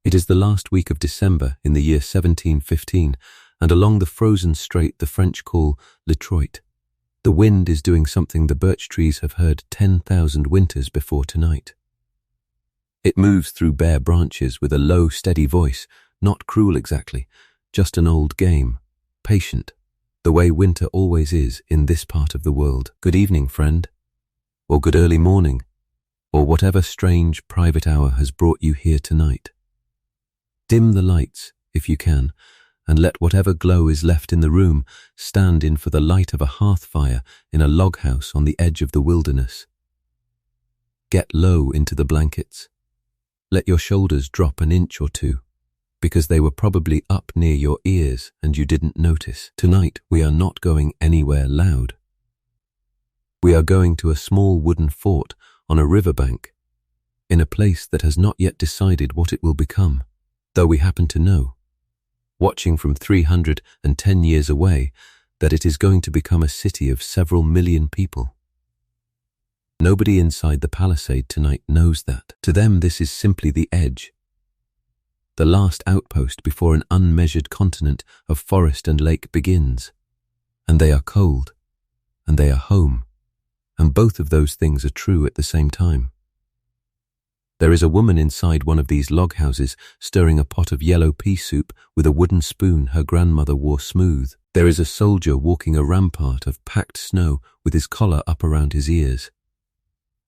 It is the last week of December in the year 1715, and along the frozen strait the French call Detroit. The wind is doing something the birch trees have heard 10,000 winters before tonight. It moves through bare branches with a low, steady voice, not cruel exactly, just an old game, patient, the way winter always is in this part of the world. Good evening, friend, or good early morning, or whatever strange private hour has brought you here tonight. Dim the lights, if you can, and let whatever glow is left in the room stand in for the light of a hearth fire in a log house on the edge of the wilderness. Get low into the blankets. Let your shoulders drop an inch or two, because they were probably up near your ears and you didn't notice. Tonight we are not going anywhere loud. We are going to a small wooden fort on a riverbank, in a place that has not yet decided what it will become, though we happen to know, watching from 310 years away, that it is going to become a city of several million people. Nobody inside the palisade tonight knows that. To them this is simply the edge, the last outpost before an unmeasured continent of forest and lake begins. And they are cold, and they are home, and both of those things are true at the same time. There is a woman inside one of these log houses stirring a pot of yellow pea soup with a wooden spoon her grandmother wore smooth. There is a soldier walking a rampart of packed snow with his collar up around his ears.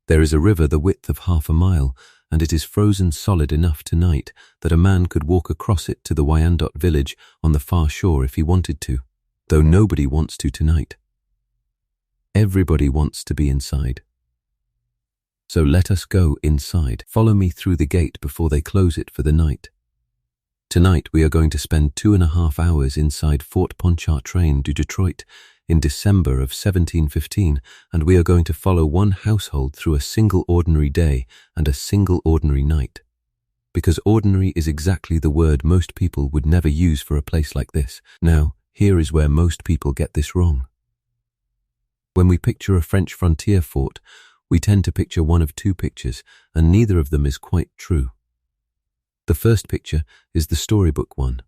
There is a river the width of half a mile, and it is frozen solid enough tonight that a man could walk across it to the Wyandot village on the far shore if he wanted to, though nobody wants to tonight. Everybody wants to be inside. So let us go inside. Follow me through the gate before they close it for the night. Tonight we are going to spend 2.5 hours inside Fort Pontchartrain du Détroit in December of 1715, and we are going to follow one household through a single ordinary day and a single ordinary night. Because ordinary is exactly the word most people would never use for a place like this. Now, here is where most people get this wrong. When we picture a French frontier fort, we tend to picture one of two pictures, and neither of them is quite true. The first picture is the storybook one.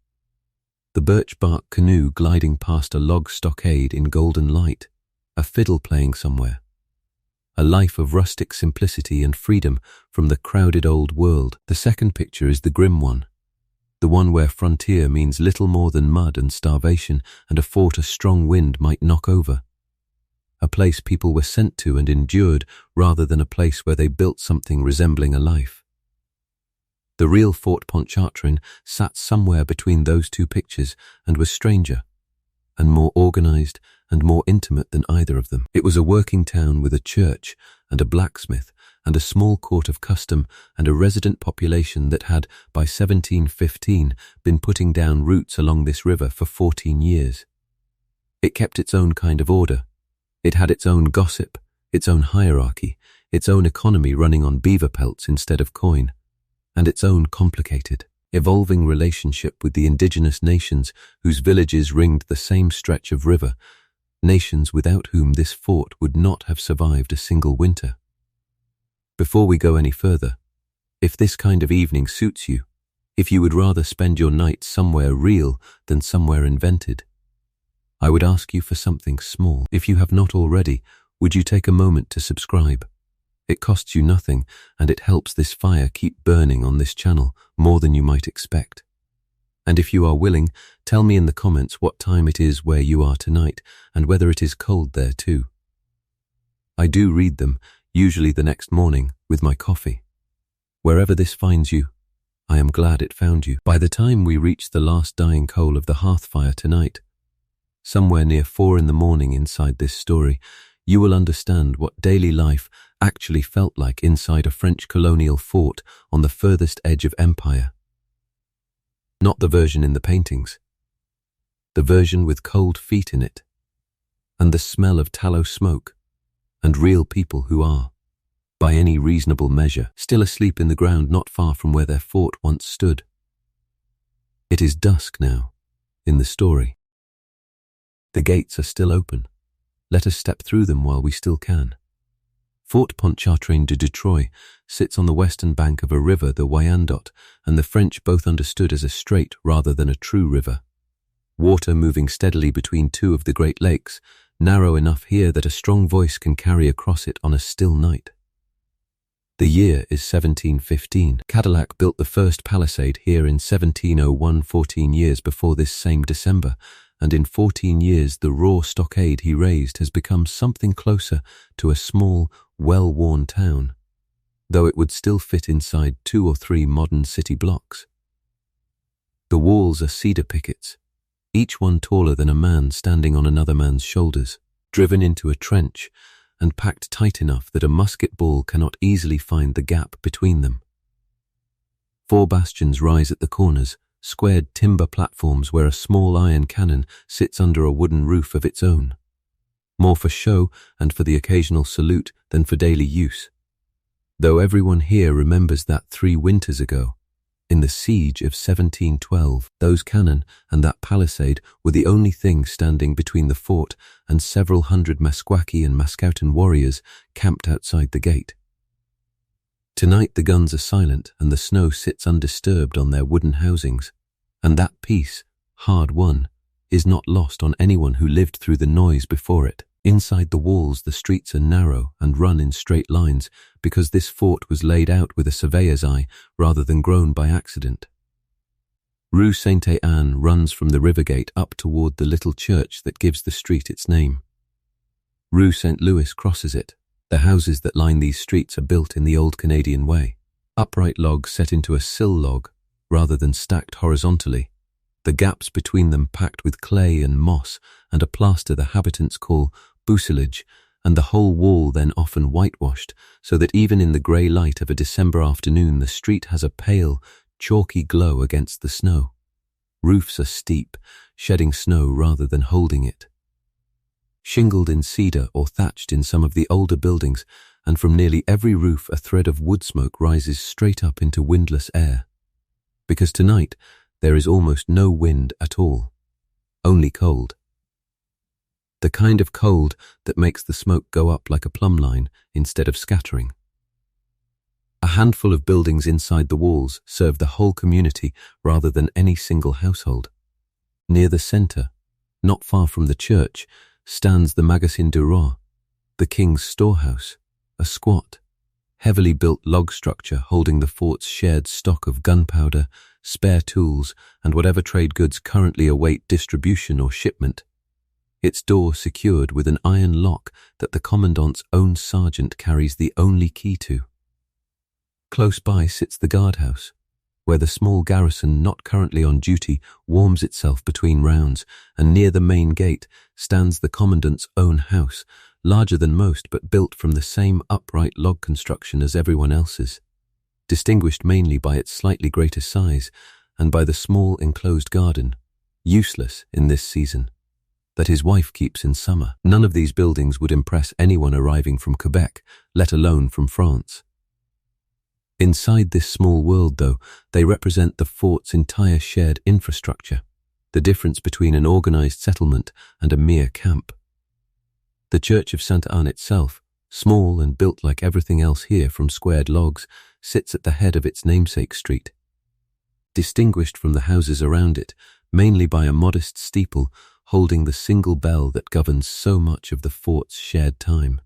The birch bark canoe gliding past a log stockade in golden light, a fiddle playing somewhere. A life of rustic simplicity and freedom from the crowded old world. The second picture is the grim one. The one where frontier means little more than mud and starvation and a fort a strong wind might knock over. A place people were sent to and endured rather than a place where they built something resembling a life. The real Fort Pontchartrain sat somewhere between those two pictures and was stranger, and more organized and more intimate than either of them. It was a working town with a church and a blacksmith and a small court of custom and a resident population that had, by 1715, been putting down roots along this river for 14 years. It kept its own kind of order. It had its own gossip, its own hierarchy, its own economy running on beaver pelts instead of coin, and its own complicated, evolving relationship with the indigenous nations whose villages ringed the same stretch of river, nations without whom this fort would not have survived a single winter. Before we go any further, if this kind of evening suits you, if you would rather spend your night somewhere real than somewhere invented, I would ask you for something small. If you have not already, would you take a moment to subscribe? It costs you nothing, and it helps this fire keep burning on this channel more than you might expect. And if you are willing, tell me in the comments what time it is where you are tonight, and whether it is cold there too. I do read them, usually the next morning, with my coffee. Wherever this finds you, I am glad it found you. By the time we reach the last dying coal of the hearth fire tonight, somewhere near 4 in the morning inside this story, you will understand what daily life actually felt like inside a French colonial fort on the furthest edge of empire. Not the version in the paintings. The version with cold feet in it, and the smell of tallow smoke, and real people who are, by any reasonable measure, still asleep in the ground not far from where their fort once stood. It is dusk now, in the story. The gates are still open. Let us step through them while we still can. Fort Pontchartrain du Détroit sits on the western bank of a river, the Wyandot, and the French both understood as a strait rather than a true river. Water moving steadily between two of the Great Lakes, narrow enough here that a strong voice can carry across it on a still night. The year is 1715. Cadillac built the first palisade here in 1701, 14 years before this same December, and in 14 years the raw stockade he raised has become something closer to a small, well-worn town, though it would still fit inside 2 or 3 modern city blocks. The walls are cedar pickets, each one taller than a man standing on another man's shoulders, driven into a trench and packed tight enough that a musket ball cannot easily find the gap between them. 4 bastions rise at the corners, squared timber platforms where a small iron cannon sits under a wooden roof of its own, more for show and for the occasional salute than for daily use, though everyone here remembers that 3 winters ago, in the siege of 1712, those cannon and that palisade were the only thing standing between the fort and several hundred Meskwaki and Mascoutan warriors camped outside the gate. Tonight the guns are silent and the snow sits undisturbed on their wooden housings, and that peace, hard won, is not lost on anyone who lived through the noise before it. Inside the walls the streets are narrow and run in straight lines because this fort was laid out with a surveyor's eye rather than grown by accident. Rue Sainte-Anne runs from the river gate up toward the little church that gives the street its name. Rue St. Louis crosses it. The houses that line these streets are built in the old Canadian way, upright logs set into a sill log rather than stacked horizontally, the gaps between them packed with clay and moss and a plaster the habitants call bucelage, and the whole wall then often whitewashed, so that even in the grey light of a December afternoon the street has a pale, chalky glow against the snow. Roofs are steep, shedding snow rather than holding it. Shingled in cedar or thatched in some of the older buildings, and from nearly every roof a thread of wood smoke rises straight up into windless air. Because tonight there is almost no wind at all, only cold. The kind of cold that makes the smoke go up like a plumb line instead of scattering. A handful of buildings inside the walls serve the whole community rather than any single household. Near the centre, not far from the church, stands the Magasin du Roi, the king's storehouse, a squat, heavily built log structure holding the fort's shared stock of gunpowder, spare tools, and whatever trade goods currently await distribution or shipment. Its door secured with an iron lock that the commandant's own sergeant carries the only key to. Close by sits the guardhouse, where the small garrison not currently on duty warms itself between rounds, and near the main gate stands the commandant's own house, larger than most but built from the same upright log construction as everyone else's, distinguished mainly by its slightly greater size and by the small enclosed garden, useless in this season, that his wife keeps in summer. None of these buildings would impress anyone arriving from Quebec, let alone from France. Inside this small world, though, they represent the fort's entire shared infrastructure, the difference between an organized settlement and a mere camp. The church of Sainte-Anne itself, small and built like everything else here from squared logs, sits at the head of its namesake street, distinguished from the houses around it mainly by a modest steeple holding the single bell that governs so much of the fort's shared time,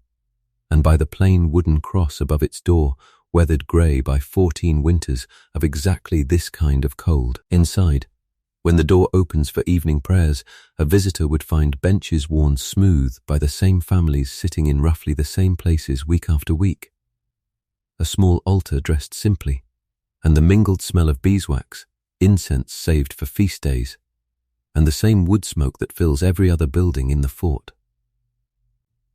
and by the plain wooden cross above its door, weathered grey by 14 winters of exactly this kind of cold. Inside, when the door opens for evening prayers, a visitor would find benches worn smooth by the same families sitting in roughly the same places week after week, a small altar dressed simply, and the mingled smell of beeswax, incense saved for feast days, and the same wood smoke that fills every other building in the fort.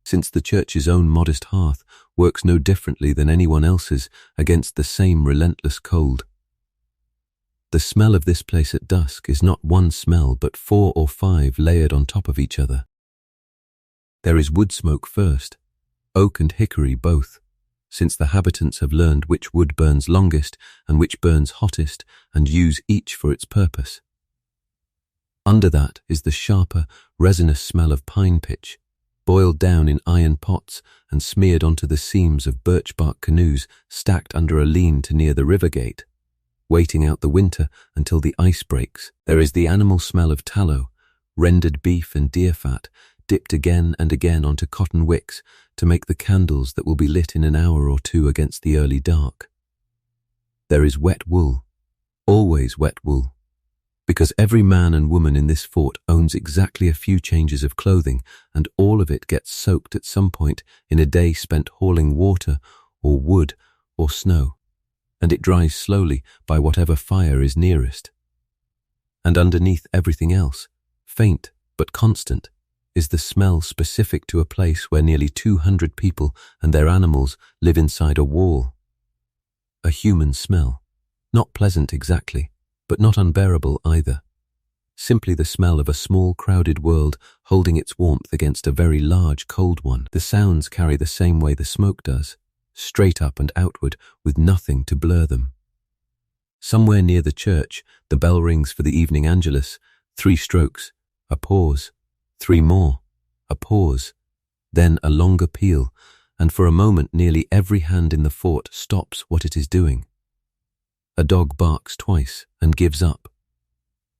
Since the church's own modest hearth works no differently than anyone else's against the same relentless cold, the smell of this place at dusk is not one smell but 4 or 5 layered on top of each other. There is wood smoke first, oak and hickory both, since the habitants have learned which wood burns longest and which burns hottest and use each for its purpose. Under that is the sharper, resinous smell of pine pitch, boiled down in iron pots and smeared onto the seams of birch bark canoes stacked under a lean to near the river gate, waiting out the winter until the ice breaks. There is the animal smell of tallow, rendered beef and deer fat, dipped again and again onto cotton wicks to make the candles that will be lit in an hour or two against the early dark. There is wet wool, always wet wool, because every man and woman in this fort owns exactly a few changes of clothing, and all of it gets soaked at some point in a day spent hauling water or wood or snow, and it dries slowly by whatever fire is nearest. And underneath everything else, faint but constant, is the smell specific to a place where nearly 200 people and their animals live inside a wall. A human smell, not pleasant exactly, but not unbearable either. Simply the smell of a small, crowded world holding its warmth against a very large, cold one. The sounds carry the same way the smoke does, straight up and outward, with nothing to blur them. Somewhere near the church, the bell rings for the evening angelus. 3 strokes, a pause, 3 more, a pause, then a longer peal, and for a moment nearly every hand in the fort stops what it is doing. A dog barks twice and gives up.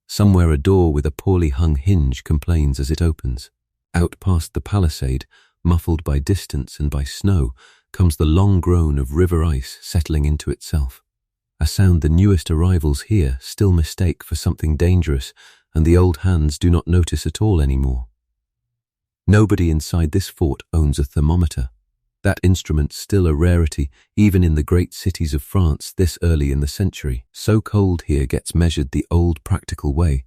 Somewhere a door with a poorly hung hinge complains as it opens. Out past the palisade, muffled by distance and by snow, comes the long groan of river ice settling into itself, a sound the newest arrivals here still mistake for something dangerous, and the old hands do not notice at all anymore. Nobody inside this fort owns a thermometer. That instrument still a rarity even in the great cities of France this early in the century. So cold here gets measured the old practical way,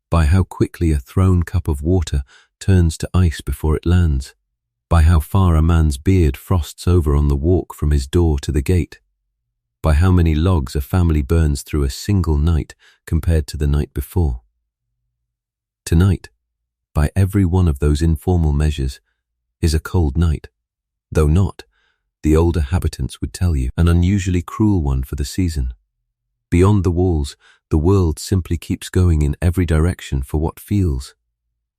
by how quickly a thrown cup of water turns to ice before it lands, by how far a man's beard frosts over on the walk from his door to the gate, by how many logs a family burns through a single night compared to the night before. Tonight, by every one of those informal measures, is a cold night. Though not, the older habitants would tell you, an unusually cruel one for the season. Beyond the walls, the world simply keeps going in every direction for what feels,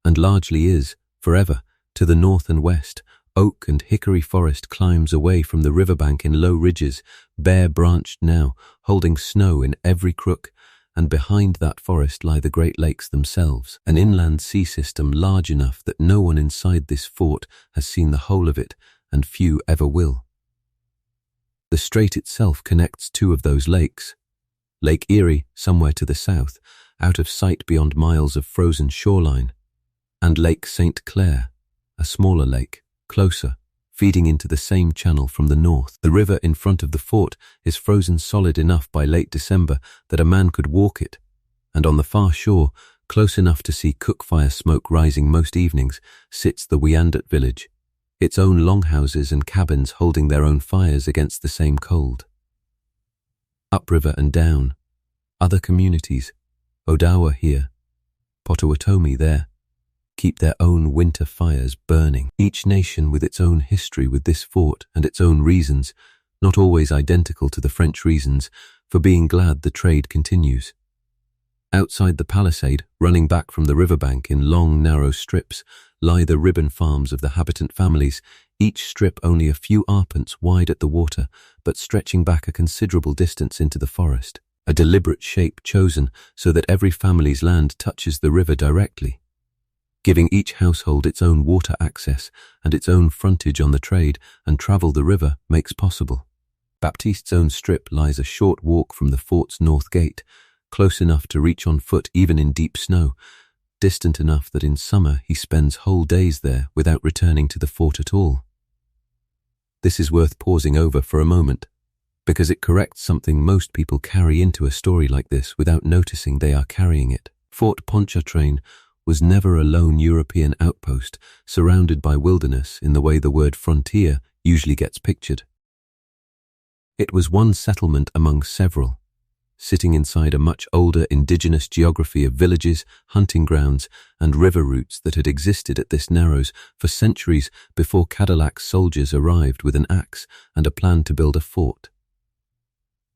and largely is, forever, to the north and west. Oak and hickory forest climbs away from the riverbank in low ridges, bare-branched now, holding snow in every crook, and behind that forest lie the Great Lakes themselves, an inland sea system large enough that no one inside this fort has seen the whole of it, and few ever will. The strait itself connects 2 of those lakes, Lake Erie, somewhere to the south, out of sight beyond miles of frozen shoreline, and Lake St. Clair, a smaller lake, closer, feeding into the same channel from the north. The river in front of the fort is frozen solid enough by late December that a man could walk it, and on the far shore, close enough to see cook-fire smoke rising most evenings, sits the Wyandot village, its own longhouses and cabins holding their own fires against the same cold. Upriver and down, other communities, Odawa here, Potawatomi there, keep their own winter fires burning, each nation with its own history with this fort and its own reasons, not always identical to the French reasons, for being glad the trade continues. Outside the palisade, running back from the riverbank in long, narrow strips, lie the ribbon farms of the habitant families, each strip only a few arpents wide at the water, but stretching back a considerable distance into the forest, a deliberate shape chosen so that every family's land touches the river directly, giving each household its own water access and its own frontage on the trade and travel the river makes possible. Baptiste's own strip lies a short walk from the fort's north gate, close enough to reach on foot even in deep snow, distant enough that in summer he spends whole days there without returning to the fort at all. This is worth pausing over for a moment, because it corrects something most people carry into a story like this without noticing they are carrying it. Fort Pontchartrain was never a lone European outpost surrounded by wilderness in the way the word frontier usually gets pictured. It was one settlement among several, sitting inside a much older indigenous geography of villages, hunting grounds, and river routes that had existed at this narrows for centuries before Cadillac's soldiers arrived with an axe and a plan to build a fort.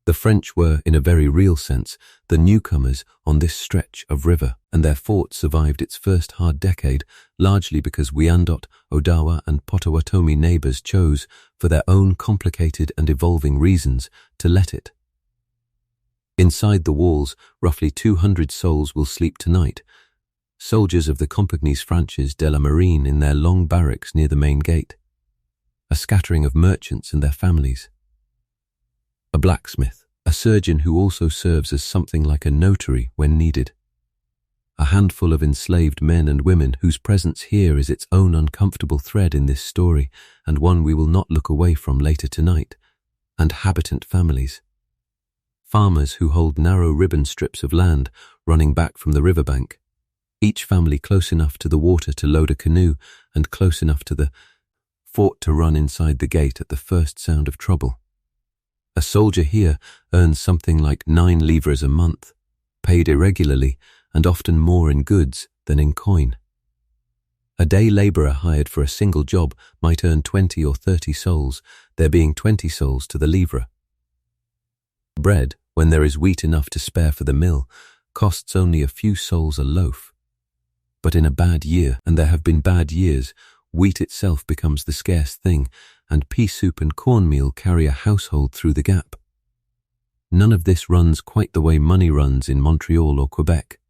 The French were, in a very real sense, the newcomers on this stretch of river, and their fort survived its first hard decade largely because Wyandot, Odawa and Potawatomi neighbors chose, for their own complicated and evolving reasons, to let it. Inside the walls, roughly 200 souls will sleep tonight, soldiers of the Compagnies Franches de la Marine in their long barracks near the main gate, a scattering of merchants and their families, a blacksmith, a surgeon who also serves as something like a notary when needed, a handful of enslaved men and women whose presence here is its own uncomfortable thread in this story and one we will not look away from later tonight, and habitant families. Farmers who hold narrow ribbon strips of land running back from the riverbank, each family close enough to the water to load a canoe and close enough to the fort to run inside the gate at the first sound of trouble. A soldier here earns something like 9 livres a month, paid irregularly and often more in goods than in coin. A day laborer hired for a single job might earn 20 or 30 sols, there being 20 sols to the livre. Bread, when there is wheat enough to spare for the mill, costs only a few sols a loaf. But in a bad year, and there have been bad years, wheat itself becomes the scarce thing, and pea soup and cornmeal carry a household through the gap. None of this runs quite the way money runs in Montreal or Quebec.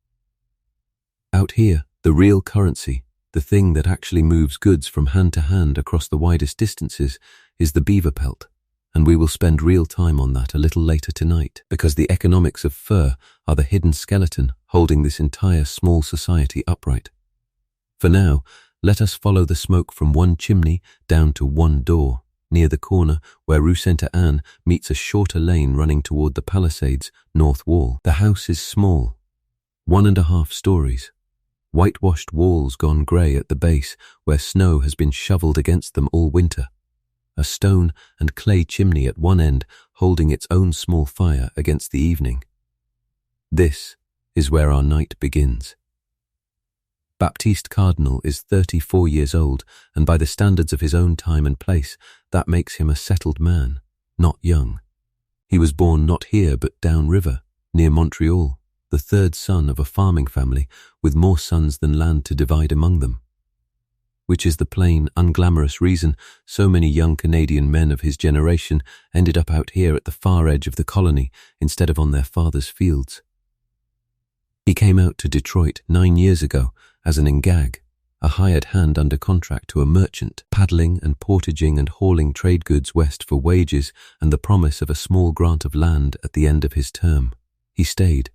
Out here, the real currency, the thing that actually moves goods from hand to hand across the widest distances, is the beaver-pelt, and we will spend real time on that a little later tonight, because the economics of fur are the hidden skeleton holding this entire small society upright. For now, let us follow the smoke from one chimney down to one door, near the corner where Rue Sainte-Anne meets a shorter lane running toward the Palisades' north wall. The house is small, 1.5 stories, whitewashed walls gone grey at the base where snow has been shoveled against them all winter, a stone and clay chimney at one end holding its own small fire against the evening. This is where our night begins. Baptiste Cardinal is 34 years old, and by the standards of his own time and place, that makes him a settled man, not young. He was born not here but downriver, near Montreal, the third son of a farming family with more sons than land to divide among them. Which is the plain, unglamorous reason so many young Canadian men of his generation ended up out here at the far edge of the colony instead of on their father's fields. He came out to Detroit 9 years ago as an engag, a hired hand under contract to a merchant, paddling and portaging and hauling trade goods west for wages and the promise of a small grant of land at the end of his term. He stayed.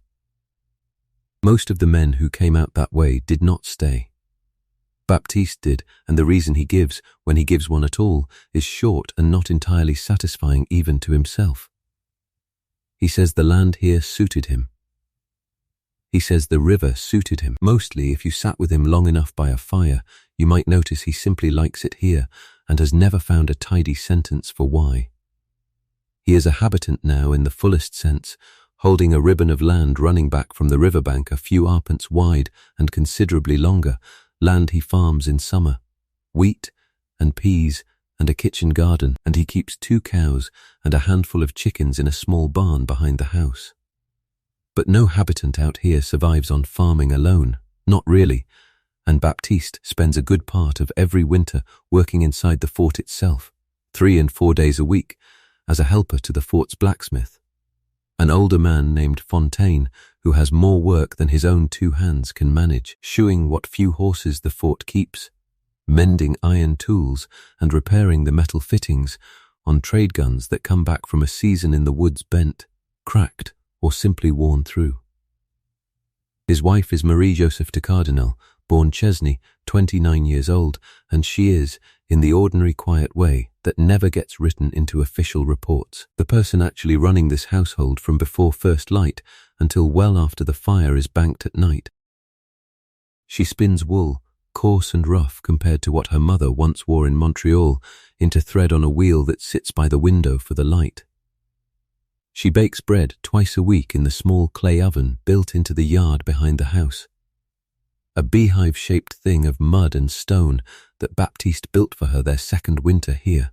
Most of the men who came out that way did not stay. Baptiste did, and the reason he gives, when he gives one at all, is short and not entirely satisfying even to himself. He says the land here suited him. He says the river suited him. Mostly, if you sat with him long enough by a fire, you might notice he simply likes it here and has never found a tidy sentence for why. He is a habitant now in the fullest sense, holding a ribbon of land running back from the riverbank a few arpents wide and considerably longer, land he farms in summer, wheat and peas and a kitchen garden, and he keeps 2 cows and a handful of chickens in a small barn behind the house. But no habitant out here survives on farming alone, not really, and Baptiste spends a good part of every winter working inside the fort itself, 3 and 4 days a week, as a helper to the fort's blacksmith, an older man named Fontaine who has more work than his own 2 hands can manage, shoeing what few horses the fort keeps, mending iron tools and repairing the metal fittings on trade guns that come back from a season in the woods bent, cracked, or simply worn through. His wife is Marie-Joseph de Cardinal, born Chesney, 29 years old, and she is, in the ordinary quiet way that never gets written into official reports, the person actually running this household from before first light until well after the fire is banked at night. She spins wool, coarse and rough compared to what her mother once wore in Montreal, into thread on a wheel that sits by the window for the light. She bakes bread twice a week in the small clay oven built into the yard behind the house, a beehive-shaped thing of mud and stone that Baptiste built for her their second winter here,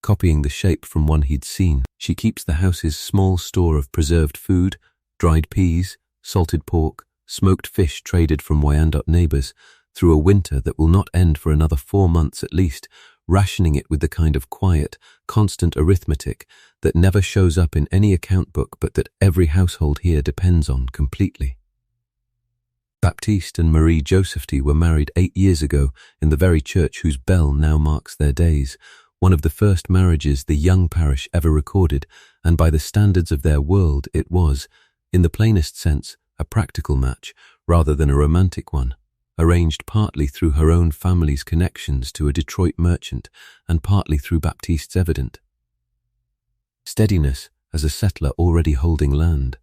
copying the shape from one he'd seen. She keeps the house's small store of preserved food, dried peas, salted pork, smoked fish traded from Wyandotte neighbors, through a winter that will not end for another 4 months at least, rationing it with the kind of quiet, constant arithmetic that never shows up in any account book but that every household here depends on completely. Baptiste and Marie Josephty were married 8 years ago in the very church whose bell now marks their days, one of the first marriages the young parish ever recorded, and by the standards of their world it was, in the plainest sense, a practical match rather than a romantic one, arranged partly through her own family's connections to a Detroit merchant and partly through Baptiste's evident steadiness as a settler already holding land.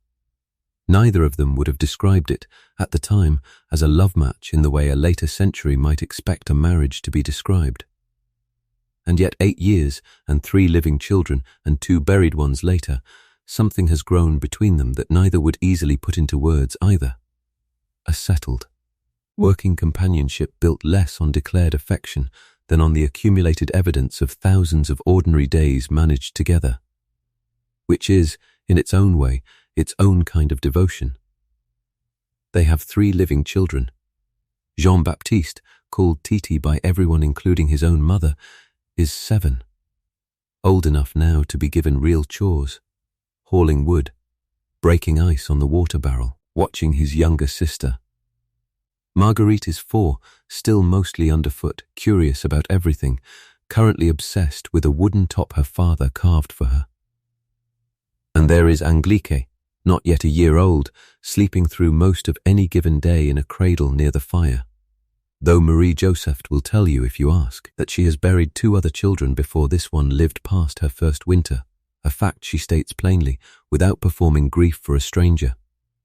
Neither of them would have described it, at the time, as a love match in the way a later century might expect a marriage to be described. And yet 8 years and 3 living children and 2 buried ones later, something has grown between them that neither would easily put into words either. A settled, working companionship built less on declared affection than on the accumulated evidence of thousands of ordinary days managed together, which is, in its own way, its own kind of devotion. They have 3 living children. Jean-Baptiste, called Titi by everyone including his own mother, is 7, old enough now to be given real chores, hauling wood, breaking ice on the water barrel, watching his younger sister. Marguerite is 4, still mostly underfoot, curious about everything, currently obsessed with a wooden top her father carved for her. And there is Angelique, not yet a year old, sleeping through most of any given day in a cradle near the fire. Though Marie Joseph will tell you, if you ask, that she has buried 2 other children before this one lived past her first winter, a fact she states plainly, without performing grief for a stranger,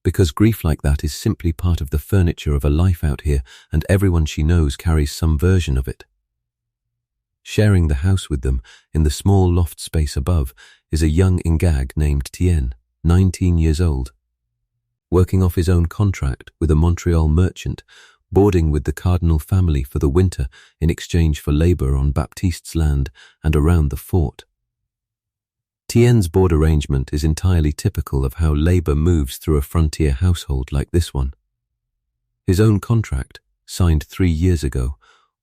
because grief like that is simply part of the furniture of a life out here, and everyone she knows carries some version of it. Sharing the house with them, in the small loft space above, is a young Ingag named Tien, 19 years old. Working off his own contract with a Montreal merchant, boarding with the Cardinal family for the winter in exchange for labor on Baptiste's land and around the fort. Tien's board arrangement is entirely typical of how labor moves through a frontier household like this one. His own contract, signed 3 years ago,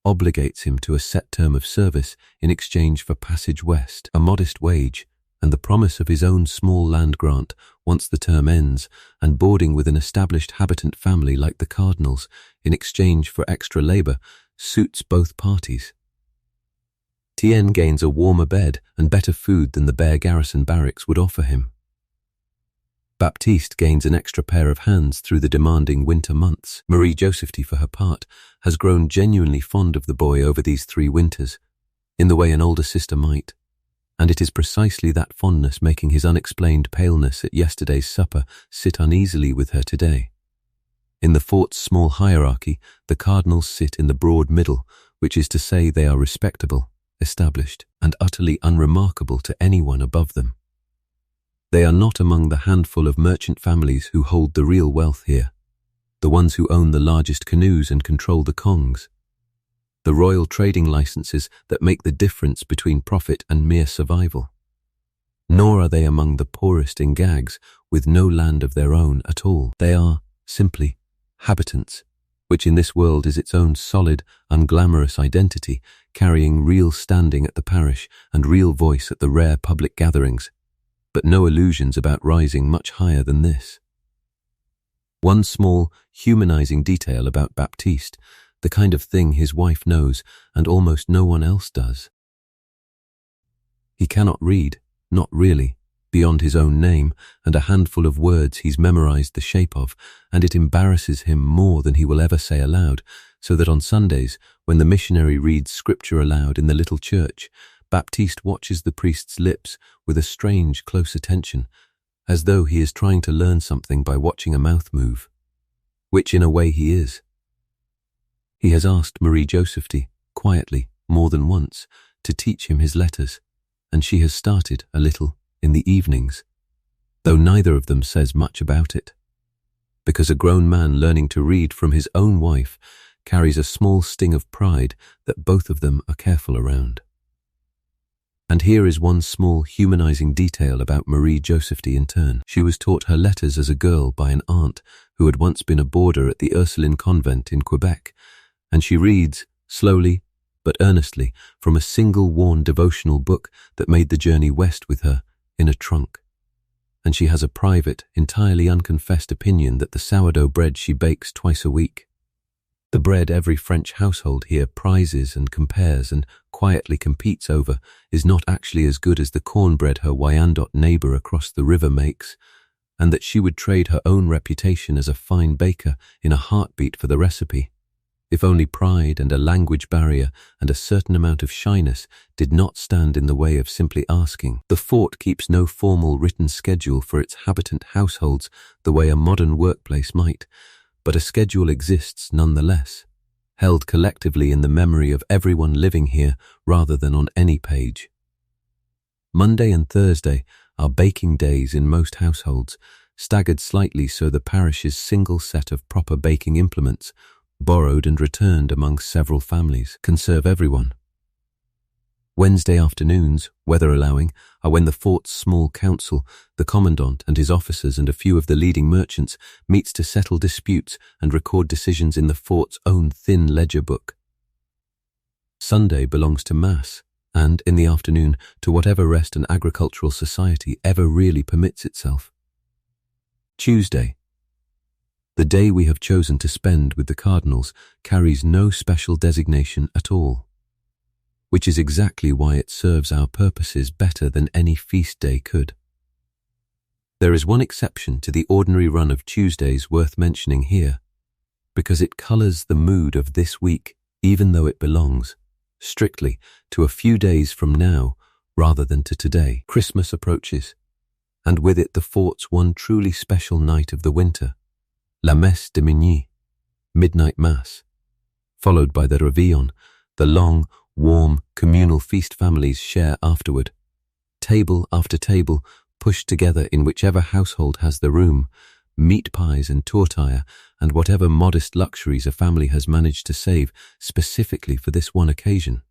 obligates him to a set term of service in exchange for passage west, a modest wage, and the promise of his own small land grant once the term ends, and boarding with an established habitant family like the Cardinals in exchange for extra labor, suits both parties. Tien gains a warmer bed and better food than the bare garrison barracks would offer him. Baptiste gains an extra pair of hands through the demanding winter months. Marie Josephty, for her part, has grown genuinely fond of the boy over these 3 winters, in the way an older sister might, and it is precisely that fondness making his unexplained paleness at yesterday's supper sit uneasily with her today. In the fort's small hierarchy, the Cardinals sit in the broad middle, which is to say they are respectable, established, and utterly unremarkable to anyone above them. They are not among the handful of merchant families who hold the real wealth here, the ones who own the largest canoes and control the kongs, the royal trading licenses that make the difference between profit and mere survival. Nor are they among the poorest Ingags with no land of their own at all. They are, simply, habitants, which in this world is its own solid, unglamorous identity, carrying real standing at the parish and real voice at the rare public gatherings, but no illusions about rising much higher than this. One small, humanizing detail about Baptiste, the kind of thing his wife knows and almost no one else does. He cannot read, not really, beyond his own name and a handful of words he's memorized the shape of, and it embarrasses him more than he will ever say aloud, so that on Sundays, when the missionary reads scripture aloud in the little church, Baptiste watches the priest's lips with a strange, close attention, as though he is trying to learn something by watching a mouth move, which in a way he is. He has asked Marie Josephty, quietly, more than once, to teach him his letters, and she has started, a little, in the evenings, though neither of them says much about it, because a grown man learning to read from his own wife carries a small sting of pride that both of them are careful around. And here is one small humanizing detail about Marie Joseph in turn. She was taught her letters as a girl by an aunt who had once been a boarder at the Ursuline convent in Quebec, and she reads, slowly but earnestly, from a single worn devotional book that made the journey west with her in a trunk. And she has a private, entirely unconfessed opinion that the sourdough bread she bakes twice a week, the bread every French household here prizes and compares and quietly competes over, is not actually as good as the cornbread her Wyandotte neighbor across the river makes, and that she would trade her own reputation as a fine baker in a heartbeat for the recipe, if only pride and a language barrier and a certain amount of shyness did not stand in the way of simply asking. The fort keeps no formal written schedule for its habitant households the way a modern workplace might, but a schedule exists nonetheless, held collectively in the memory of everyone living here rather than on any page. Monday and Thursday are baking days in most households, staggered slightly so the parish's single set of proper baking implements, borrowed and returned among several families, can serve everyone. Wednesday afternoons, weather allowing, are when the fort's small council, the commandant and his officers and a few of the leading merchants, meets to settle disputes and record decisions in the fort's own thin ledger book. Sunday belongs to Mass, and, in the afternoon, to whatever rest an agricultural society ever really permits itself. Tuesday, the day we have chosen to spend with the cardinals, carries no special designation at all, which is exactly why it serves our purposes better than any feast day could. There is one exception to the ordinary run of Tuesdays worth mentioning here, because it colors the mood of this week, even though it belongs, strictly, to a few days from now rather than to today. Christmas approaches, and with it the fort's one truly special night of the winter, La Messe de Minuit, midnight mass, followed by the Réveillon, the long, warm, communal feast families share afterward. Table after table, pushed together in whichever household has the room, meat pies and tortilla, and whatever modest luxuries a family has managed to save specifically for this one occasion.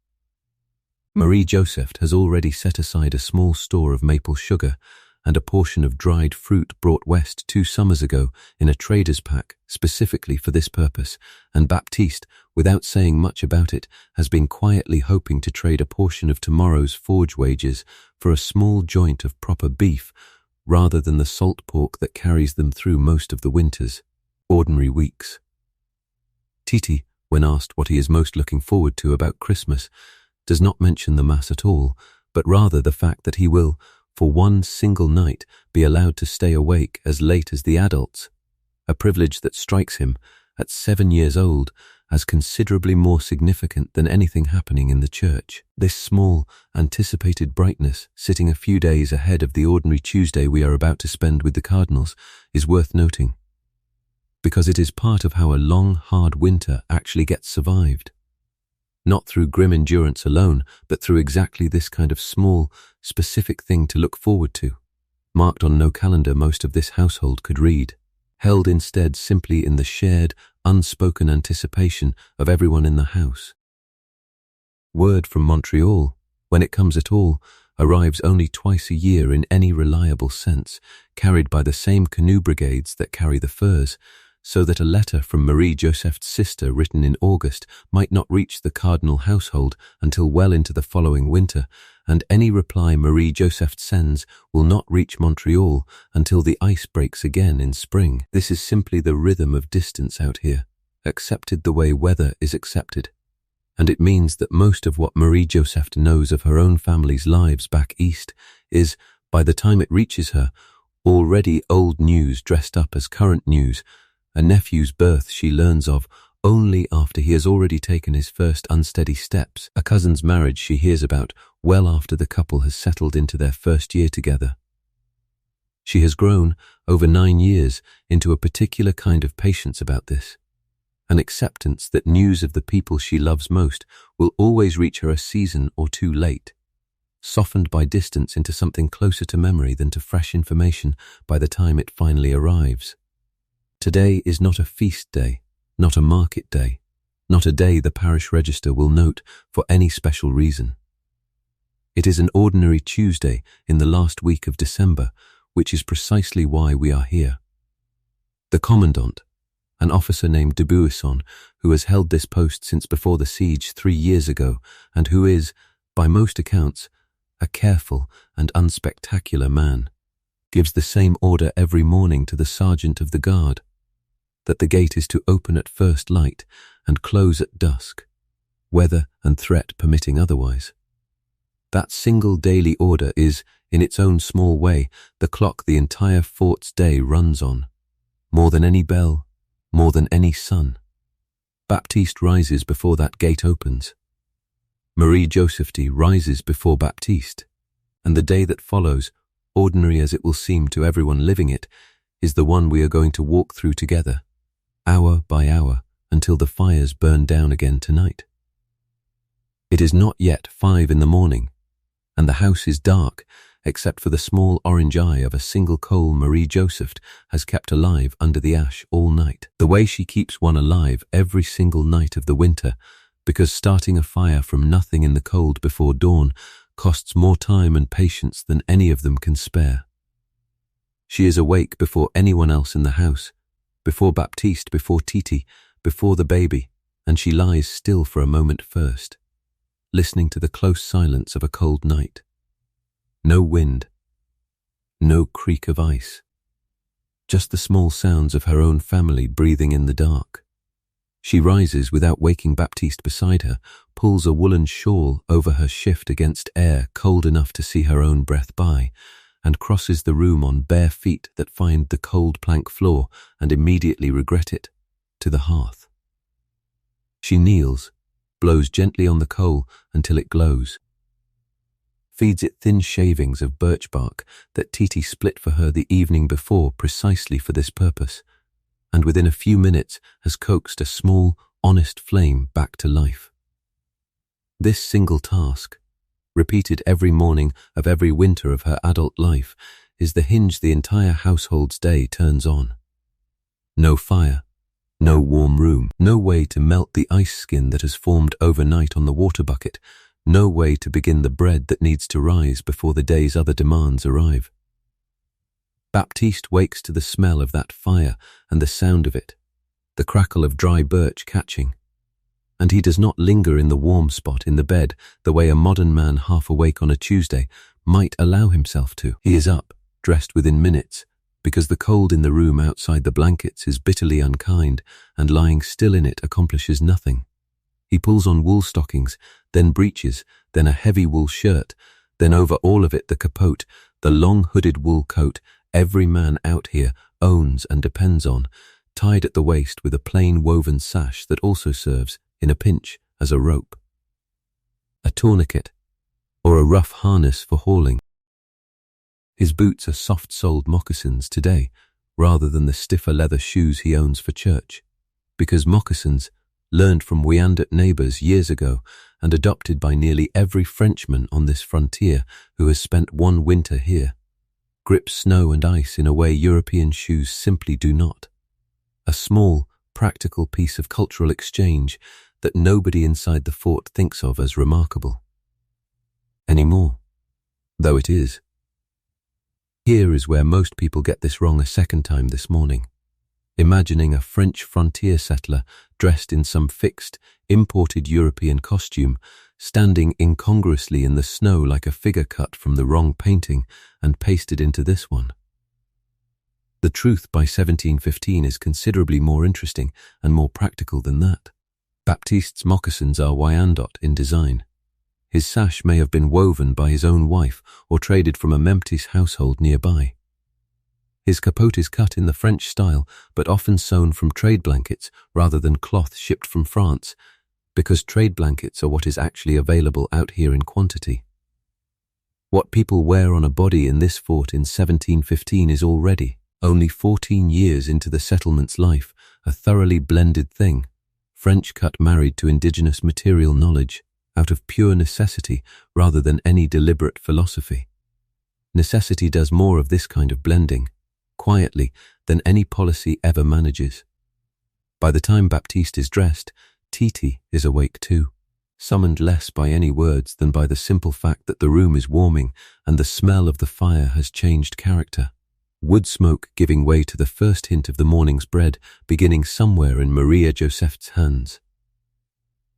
Marie Joseph has already set aside a small store of maple sugar and a portion of dried fruit brought west 2 summers ago in a trader's pack specifically for this purpose, and Baptiste, without saying much about it, has been quietly hoping to trade a portion of tomorrow's forge wages for a small joint of proper beef rather than the salt pork that carries them through most of the winter's ordinary weeks. Titi, when asked what he is most looking forward to about Christmas, does not mention the Mass at all, but rather the fact that he will, for one single night, be allowed to stay awake as late as the adults, a privilege that strikes him, at 7 years old, as considerably more significant than anything happening in the church. This small, anticipated brightness, sitting a few days ahead of the ordinary Tuesday we are about to spend with the cardinals, is worth noting, because it is part of how a long, hard winter actually gets survived. Not through grim endurance alone, but through exactly this kind of small, specific thing to look forward to, marked on no calendar most of this household could read, held instead simply in the shared, unspoken anticipation of everyone in the house. Word from Montreal, when it comes at all, arrives only twice a year in any reliable sense, carried by the same canoe brigades that carry the furs, so that a letter from Marie Joseph's sister written in August might not reach the cardinal household until well into the following winter, and any reply Marie Joseph sends will not reach Montreal until the ice breaks again in spring. This is simply the rhythm of distance out here, accepted the way weather is accepted. And it means that most of what Marie Joseph knows of her own family's lives back east is, by the time it reaches her, already old news dressed up as current news, a nephew's birth she learns of only after he has already taken his first unsteady steps, a cousin's marriage she hears about well after the couple has settled into their first year together. She has grown, over 9 years, into a particular kind of patience about this, an acceptance that news of the people she loves most will always reach her a season or two late, softened by distance into something closer to memory than to fresh information by the time it finally arrives. Today is not a feast day, not a market day, not a day the parish register will note for any special reason. It is an ordinary Tuesday in the last week of December, which is precisely why we are here. The commandant, an officer named de Buisson, who has held this post since before the siege 3 years ago, and who is, by most accounts, a careful and unspectacular man, gives the same order every morning to the sergeant of the guard, that the gate is to open at first light and close at dusk, weather and threat permitting otherwise. That single daily order is, in its own small way, the clock the entire fort's day runs on, more than any bell, more than any sun. Baptiste rises before that gate opens. Marie Josephine rises before Baptiste, and the day that follows, ordinary as it will seem to everyone living it, is the one we are going to walk through together, hour by hour, until the fires burn down again tonight. It is not yet 5 in the morning, and the house is dark, except for the small orange eye of a single coal Marie Joseph has kept alive under the ash all night. The way she keeps one alive every single night of the winter, because starting a fire from nothing in the cold before dawn costs more time and patience than any of them can spare. She is awake before anyone else in the house, before Baptiste, before Titi, before the baby, and she lies still for a moment first, listening to the close silence of a cold night. No wind, no creak of ice, just the small sounds of her own family breathing in the dark. She rises without waking Baptiste beside her, pulls a woolen shawl over her shift against air cold enough to see her own breath by, and crosses the room on bare feet that find the cold plank floor and immediately regret it, to the hearth. She kneels, blows gently on the coal until it glows, feeds it thin shavings of birch bark that Titi split for her the evening before precisely for this purpose, and within a few minutes has coaxed a small, honest flame back to life. This single task, repeated every morning of every winter of her adult life, is the hinge the entire household's day turns on. No fire, no warm room, no way to melt the ice skin that has formed overnight on the water bucket, no way to begin the bread that needs to rise before the day's other demands arrive. Baptiste wakes to the smell of that fire and the sound of it, the crackle of dry birch catching, and he does not linger in the warm spot in the bed the way a modern man half awake on a Tuesday might allow himself to. He is up, dressed within minutes, because the cold in the room outside the blankets is bitterly unkind, and lying still in it accomplishes nothing. He pulls on wool stockings, then breeches, then a heavy wool shirt, then over all of it the capote, the long hooded wool coat every man out here owns and depends on, tied at the waist with a plain woven sash that also serves, in a pinch, as a rope. A tourniquet, or a rough harness for hauling. His boots are soft-soled moccasins today, rather than the stiffer leather shoes he owns for church, because moccasins, learned from Wyandot neighbours years ago and adopted by nearly every Frenchman on this frontier who has spent one winter here, grip snow and ice in a way European shoes simply do not. A small, practical piece of cultural exchange that nobody inside the fort thinks of as remarkable. Anymore, though it is. Here is where most people get this wrong a second time this morning, imagining a French frontier settler dressed in some fixed, imported European costume, standing incongruously in the snow like a figure cut from the wrong painting and pasted into this one. The truth by 1715 is considerably more interesting and more practical than that. Baptiste's moccasins are Wyandot in design. His sash may have been woven by his own wife or traded from a Métis household nearby. His capote is cut in the French style, but often sewn from trade blankets rather than cloth shipped from France, because trade blankets are what is actually available out here in quantity. What people wear on a body in this fort in 1715 is already, only 14 years into the settlement's life, a thoroughly blended thing, French cut married to indigenous material knowledge, out of pure necessity rather than any deliberate philosophy. Necessity does more of this kind of blending, quietly, than any policy ever manages. By the time Baptiste is dressed, Titi is awake too, summoned less by any words than by the simple fact that the room is warming and the smell of the fire has changed character. Wood smoke giving way to the first hint of the morning's bread beginning somewhere in Maria Joseph's hands.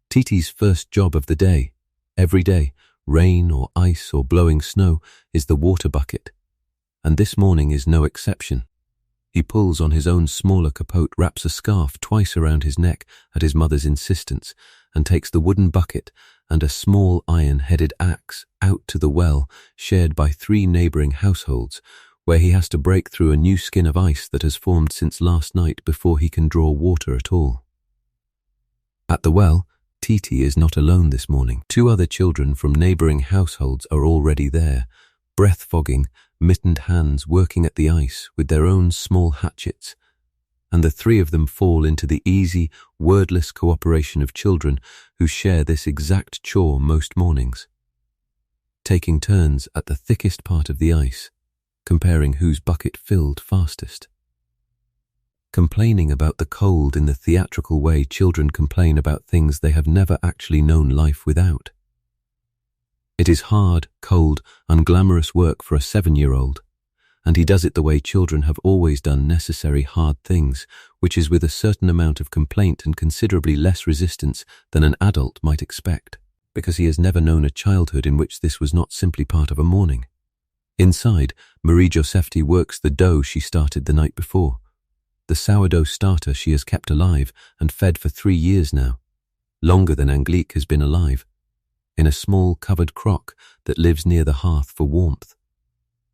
Titi's first job of the day, every day, rain or ice or blowing snow, is the water bucket. And this morning is no exception. He pulls on his own smaller capote, wraps a scarf twice around his neck at his mother's insistence, and takes the wooden bucket and a small iron-headed axe out to the well shared by 3 neighbouring households, where he has to break through a new skin of ice that has formed since last night before he can draw water at all. At the well, Titi is not alone this morning. 2 other children from neighbouring households are already there, breath-fogging, mittened hands working at the ice with their own small hatchets, and the 3 of them fall into the easy, wordless cooperation of children who share this exact chore most mornings, taking turns at the thickest part of the ice, comparing whose bucket filled fastest. Complaining about the cold in the theatrical way children complain about things they have never actually known life without. It is hard, cold, unglamorous work for a 7-year-old, and he does it the way children have always done necessary hard things, which is with a certain amount of complaint and considerably less resistance than an adult might expect, because he has never known a childhood in which this was not simply part of a morning. Inside, Marie Josefti works the dough she started the night before, the sourdough starter she has kept alive and fed for 3 years now, longer than Angelique has been alive, in a small covered crock that lives near the hearth for warmth.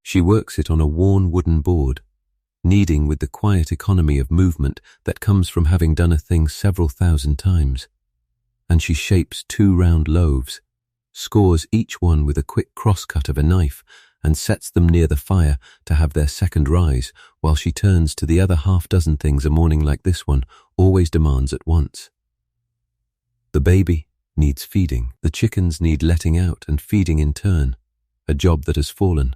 She works it on a worn wooden board, kneading with the quiet economy of movement that comes from having done a thing several thousand times. And she shapes 2 round loaves, scores each one with a quick crosscut of a knife, and sets them near the fire to have their second rise, while she turns to the other 6 things a morning like this one always demands at once. The baby needs feeding. The chickens need letting out and feeding in turn, a job that has fallen,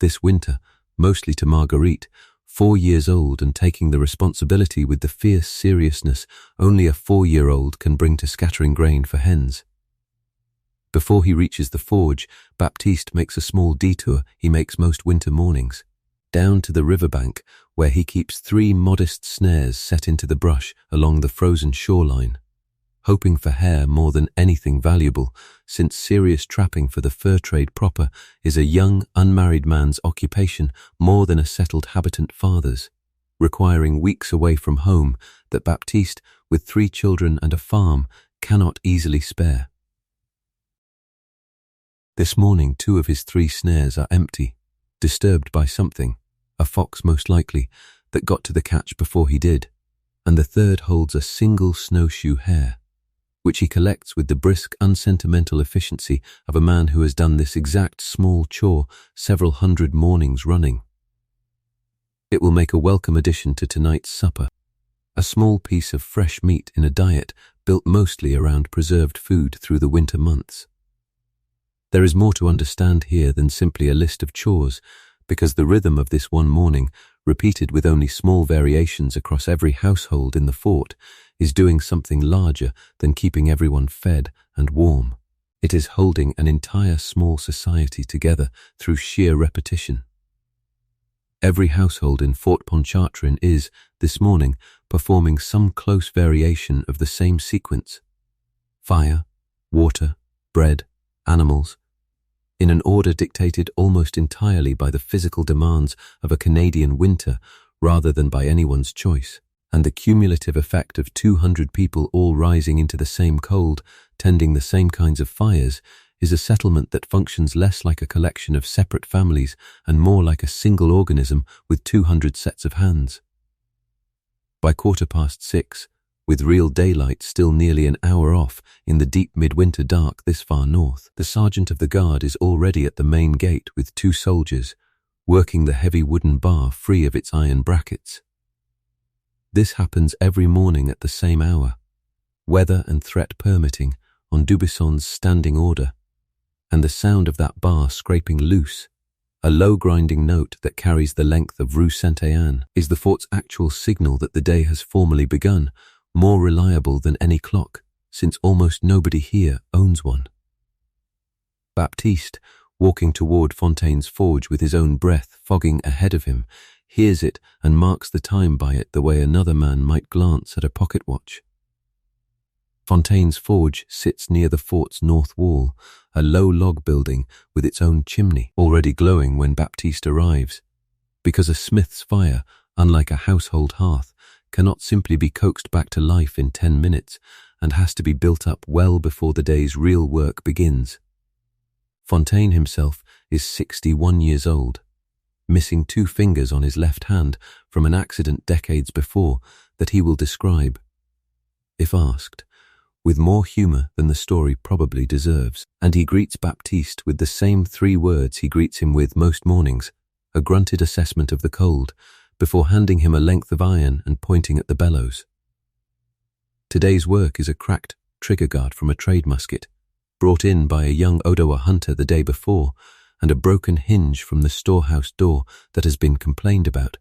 this winter, mostly to Marguerite, 4 years old and taking the responsibility with the fierce seriousness only a 4-year-old can bring to scattering grain for hens. Before he reaches the forge, Baptiste makes a small detour he makes most winter mornings, down to the riverbank where he keeps 3 modest snares set into the brush along the frozen shoreline, hoping for hare more than anything valuable, since serious trapping for the fur trade proper is a young, unmarried man's occupation more than a settled habitant father's, requiring weeks away from home that Baptiste, with 3 children and a farm, cannot easily spare. This morning 2 of his 3 snares are empty, disturbed by something, a fox most likely, that got to the catch before he did, and the 3rd holds a single snowshoe hare, which he collects with the brisk, unsentimental efficiency of a man who has done this exact small chore several hundred mornings running. It will make a welcome addition to tonight's supper, a small piece of fresh meat in a diet built mostly around preserved food through the winter months. There is more to understand here than simply a list of chores, because the rhythm of this one morning, repeated with only small variations across every household in the fort, is doing something larger than keeping everyone fed and warm. It is holding an entire small society together through sheer repetition. Every household in Fort Pontchartrain is, this morning, performing some close variation of the same sequence. Fire, water, bread, animals, in an order dictated almost entirely by the physical demands of a Canadian winter rather than by anyone's choice, and the cumulative effect of 200 people all rising into the same cold, tending the same kinds of fires, is a settlement that functions less like a collection of separate families and more like a single organism with 200 sets of hands. By 6:15, with real daylight still nearly an hour off in the deep midwinter dark this far north, the sergeant of the guard is already at the main gate with 2 soldiers, working the heavy wooden bar free of its iron brackets. This happens every morning at the same hour, weather and threat permitting, on Dubisson's standing order, and the sound of that bar scraping loose, a low grinding note that carries the length of Rue Saint-Étienne, is the fort's actual signal that the day has formally begun, more reliable than any clock, since almost nobody here owns one. Baptiste, walking toward Fontaine's forge with his own breath fogging ahead of him, hears it and marks the time by it the way another man might glance at a pocket watch. Fontaine's forge sits near the fort's north wall, a low log building with its own chimney, already glowing when Baptiste arrives. Because a smith's fire, unlike a household hearth, cannot simply be coaxed back to life in 10 minutes and has to be built up well before the day's real work begins. Fontaine himself is 61 years old, missing 2 fingers on his left hand from an accident decades before that he will describe, if asked, with more humor than the story probably deserves. And he greets Baptiste with the same 3 words he greets him with most mornings, a grunted assessment of the cold, before handing him a length of iron and pointing at the bellows. Today's work is a cracked trigger guard from a trade musket, brought in by a young Ottawa hunter the day before, and a broken hinge from the storehouse door that has been complained about,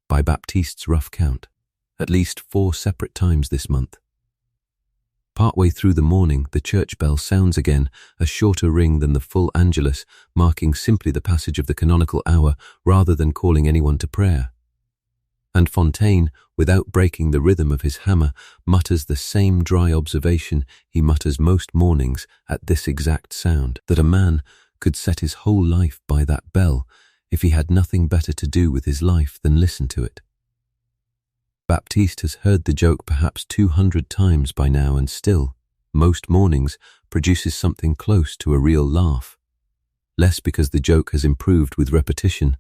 by Baptiste's rough count, at least 4 separate times this month. Partway through the morning, the church bell sounds again, a shorter ring than the full Angelus, marking simply the passage of the canonical hour rather than calling anyone to prayer. And Fontaine, without breaking the rhythm of his hammer, mutters the same dry observation he mutters most mornings at this exact sound, that a man could set his whole life by that bell if he had nothing better to do with his life than listen to it. Baptiste has heard the joke perhaps 200 times by now and still, most mornings, produces something close to a real laugh. Less because the joke has improved with repetition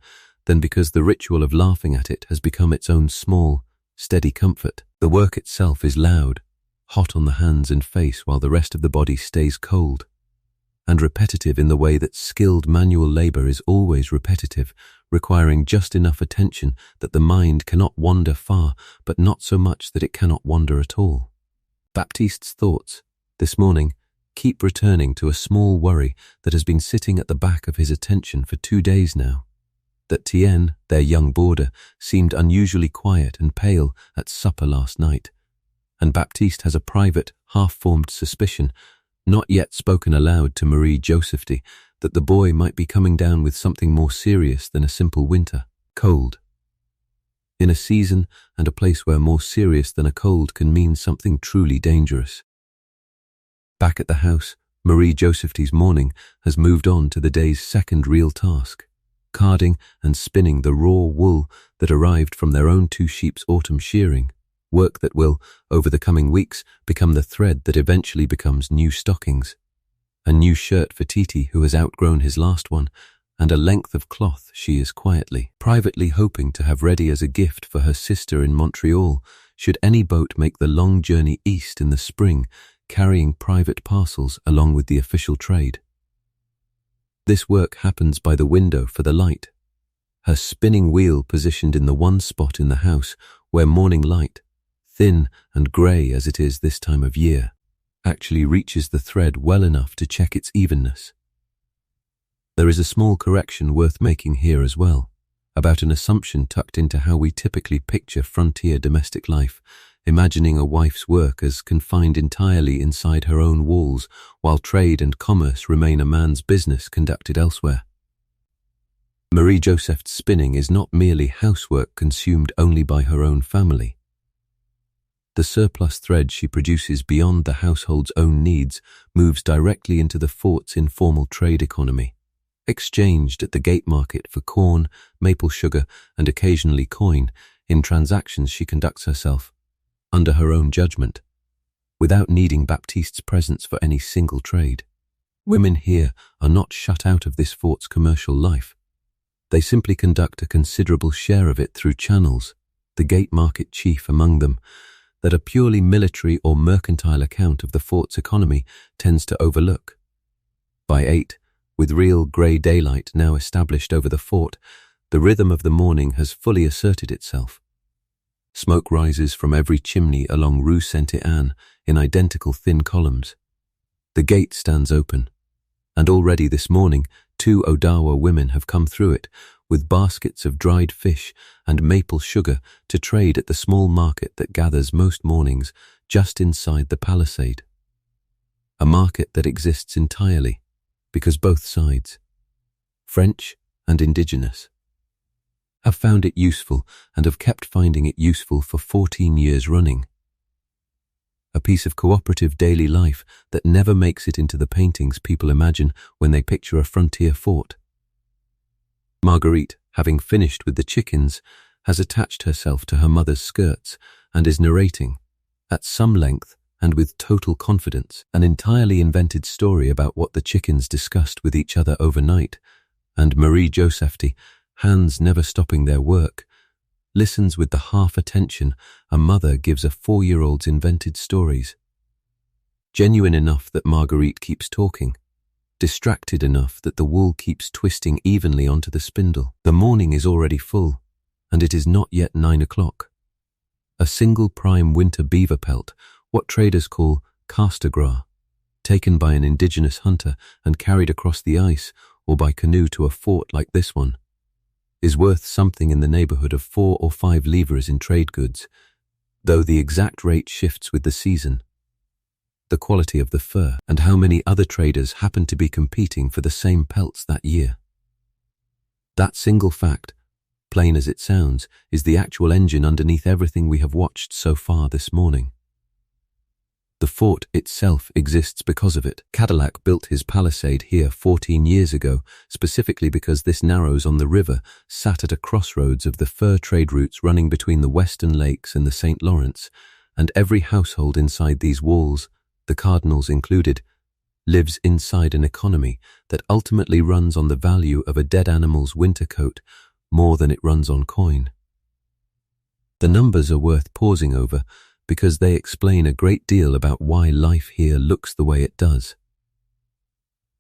than because the ritual of laughing at it has become its own small, steady comfort. The work itself is loud, hot on the hands and face while the rest of the body stays cold, and repetitive in the way that skilled manual labor is always repetitive, requiring just enough attention that the mind cannot wander far, but not so much that it cannot wander at all. Baptiste's thoughts, this morning, keep returning to a small worry that has been sitting at the back of his attention for 2 days now. That Tienne, their young boarder, seemed unusually quiet and pale at supper last night, and Baptiste has a private, half-formed suspicion, not yet spoken aloud to Marie Josephine, that the boy might be coming down with something more serious than a simple winter cold. In a season and a place where more serious than a cold can mean something truly dangerous. Back at the house, Marie Josephine's morning has moved on to the day's second real task, carding and spinning the raw wool that arrived from their own 2 sheep's autumn shearing, work that will, over the coming weeks, become the thread that eventually becomes new stockings, a new shirt for Titi who has outgrown his last one, and a length of cloth she is privately hoping to have ready as a gift for her sister in Montreal should any boat make the long journey east in the spring, carrying private parcels along with the official trade. This work happens by the window for the light, her spinning wheel positioned in the one spot in the house where morning light, thin and grey as it is this time of year, actually reaches the thread well enough to check its evenness. There is a small correction worth making here as well, about an assumption tucked into how we typically picture frontier domestic life, imagining a wife's work as confined entirely inside her own walls, while trade and commerce remain a man's business conducted elsewhere. Marie Joseph's spinning is not merely housework consumed only by her own family. The surplus thread she produces beyond the household's own needs moves directly into the fort's informal trade economy, exchanged at the gate market for corn, maple sugar, and occasionally coin in transactions she conducts herself, under her own judgment, without needing Baptiste's presence for any single trade. Women here are not shut out of this fort's commercial life. They simply conduct a considerable share of it through channels, the gate market chief among them, that a purely military or mercantile account of the fort's economy tends to overlook. By 8, with real grey daylight now established over the fort, the rhythm of the morning has fully asserted itself. Smoke rises from every chimney along Rue Sainte-Anne in identical thin columns. The gate stands open, and already this morning 2 Odawa women have come through it with baskets of dried fish and maple sugar to trade at the small market that gathers most mornings just inside the palisade. a market that exists entirely because both sides, French and indigenous, have found it useful and have kept finding it useful for 14 years running. A piece of cooperative daily life that never makes it into the paintings people imagine when they picture a frontier fort. Marguerite, having finished with the chickens, has attached herself to her mother's skirts and is narrating, at some length and with total confidence, an entirely invented story about what the chickens discussed with each other overnight, and Marie Josephte, hands never stopping their work, listens with the half attention a mother gives a 4-year-old's invented stories. Genuine enough that Marguerite keeps talking, distracted enough that the wool keeps twisting evenly onto the spindle. The morning is already full, and it is not yet 9 o'clock. A single prime winter beaver pelt, what traders call carte-gras, taken by an indigenous hunter and carried across the ice or by canoe to a fort like this one, is worth something in the neighborhood of 4 or 5 livres in trade goods, though the exact rate shifts with the season, the quality of the fur, and how many other traders happen to be competing for the same pelts that year. That single fact, plain as it sounds, is the actual engine underneath everything we have watched so far this morning. The fort itself exists because of it. Cadillac built his palisade here 14 years ago, specifically because this narrows on the river, sat at a crossroads of the fur trade routes running between the Western Lakes and the St. Lawrence, and every household inside these walls, the Cardinals included, lives inside an economy that ultimately runs on the value of a dead animal's winter coat more than it runs on coin. The numbers are worth pausing over, because they explain a great deal about why life here looks the way it does.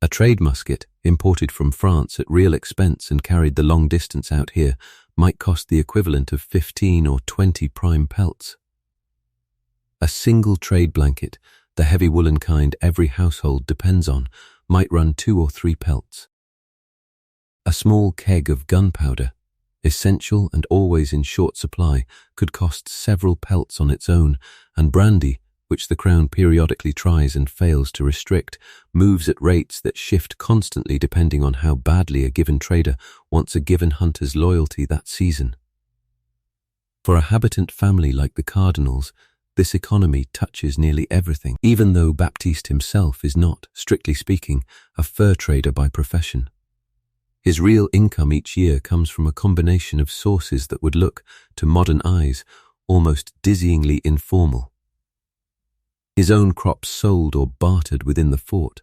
A trade musket, imported from France at real expense and carried the long distance out here, might cost the equivalent of 15 or 20 prime pelts. A single trade blanket, the heavy woolen kind every household depends on, might run 2 or 3 pelts. A small keg of gunpowder, essential and always in short supply, could cost several pelts on its own, and brandy, which the Crown periodically tries and fails to restrict, moves at rates that shift constantly depending on how badly a given trader wants a given hunter's loyalty that season. For a habitant family like the Cardinals, this economy touches nearly everything, even though Baptiste himself is not, strictly speaking, a fur trader by profession. His real income each year comes from a combination of sources that would look, to modern eyes, almost dizzyingly informal. His own crops sold or bartered within the fort,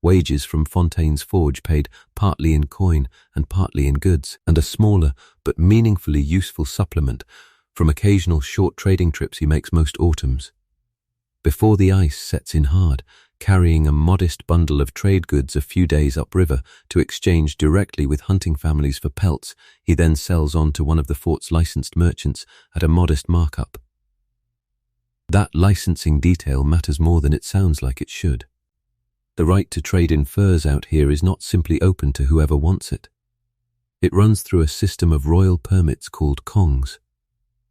wages from Fontaine's forge paid partly in coin and partly in goods, and a smaller but meaningfully useful supplement from occasional short trading trips he makes most autumns. Before the ice sets in hard, carrying a modest bundle of trade goods a few days upriver to exchange directly with hunting families for pelts, he then sells on to one of the fort's licensed merchants at a modest markup. That licensing detail matters more than it sounds like it should. The right to trade in furs out here is not simply open to whoever wants it. It runs through a system of royal permits called kongs,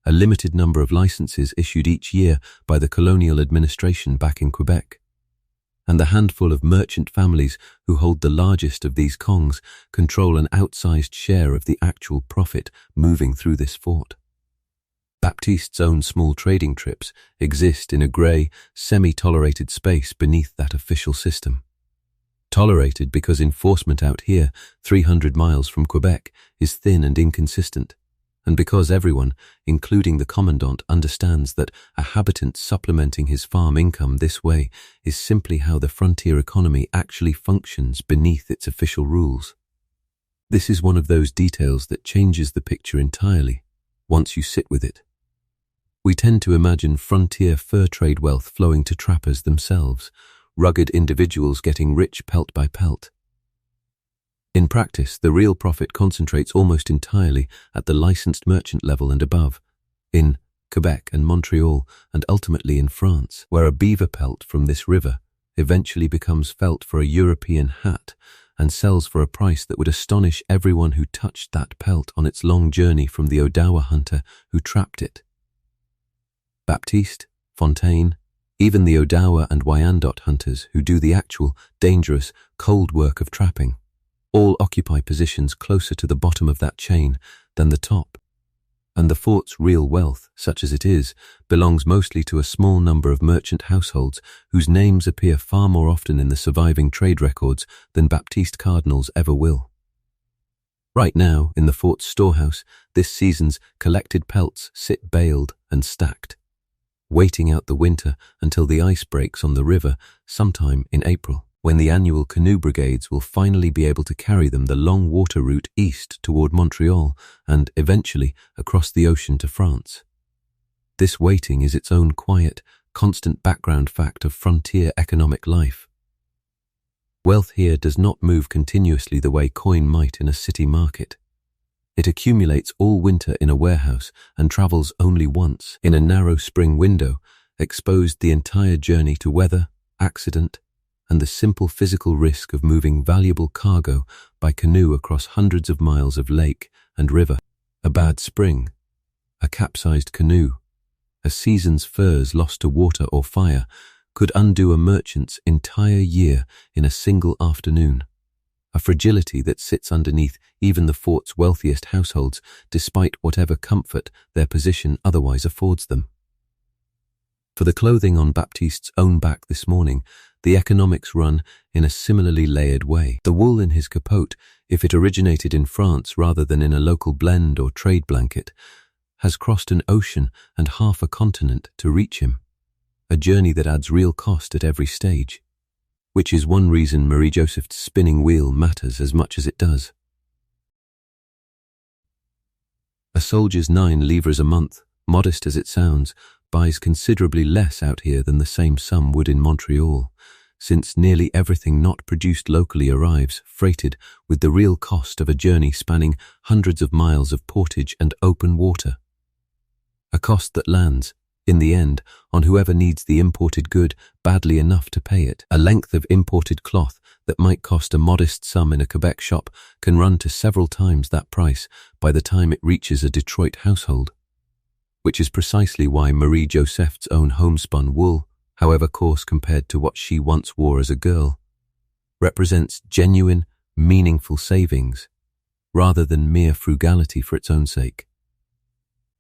a limited number of licenses issued each year by the colonial administration back in Quebec. And the handful of merchant families who hold the largest of these kongs control an outsized share of the actual profit moving through this fort. Baptiste's own small trading trips exist in a grey, semi-tolerated space beneath that official system. Tolerated because enforcement out here, 300 miles from Quebec, is thin and inconsistent, and because everyone, including the commandant, understands that a habitant supplementing his farm income this way is simply how the frontier economy actually functions beneath its official rules. This is one of those details that changes the picture entirely, once you sit with it. We tend to imagine frontier fur trade wealth flowing to trappers themselves, rugged individuals getting rich pelt by pelt. In practice, the real profit concentrates almost entirely at the licensed merchant level and above, in Quebec and Montreal, and ultimately in France, where a beaver pelt from this river eventually becomes felt for a European hat and sells for a price that would astonish everyone who touched that pelt on its long journey from the Odawa hunter who trapped it. Baptiste, Fontaine, even the Odawa and Wyandot hunters who do the actual, dangerous, cold work of trapping, all occupy positions closer to the bottom of that chain than the top. And the fort's real wealth, such as it is, belongs mostly to a small number of merchant households whose names appear far more often in the surviving trade records than Baptiste cardinals ever will. Right now, in the fort's storehouse, this season's collected pelts sit baled and stacked, waiting out the winter until the ice breaks on the river sometime in April, when the annual canoe brigades will finally be able to carry them the long water route east toward Montreal and eventually across the ocean to France. This waiting is its own quiet, constant background fact of frontier economic life. Wealth here does not move continuously the way coin might in a city market. It accumulates all winter in a warehouse and travels only once in a narrow spring window, exposed the entire journey to weather, accident, and the simple physical risk of moving valuable cargo by canoe across hundreds of miles of lake and river. A bad spring, a capsized canoe, a season's furs lost to water or fire could undo a merchant's entire year in a single afternoon, a fragility that sits underneath even the fort's wealthiest households, despite whatever comfort their position otherwise affords them. For the clothing on Baptiste's own back this morning, the economics run in a similarly layered way. The wool in his capote, if it originated in France rather than in a local blend or trade blanket, has crossed an ocean and half a continent to reach him, a journey that adds real cost at every stage, which is one reason Marie-Joseph's spinning wheel matters as much as it does. A soldier's 9 livres a month, modest as it sounds, buys considerably less out here than the same sum would in Montreal, since nearly everything not produced locally arrives freighted with the real cost of a journey spanning hundreds of miles of portage and open water. A cost that lands, in the end, on whoever needs the imported good badly enough to pay it. A length of imported cloth that might cost a modest sum in a Quebec shop can run to several times that price by the time it reaches a Detroit household, which is precisely why Marie-Joseph's own homespun wool, however coarse compared to what she once wore as a girl, represents genuine, meaningful savings, rather than mere frugality for its own sake.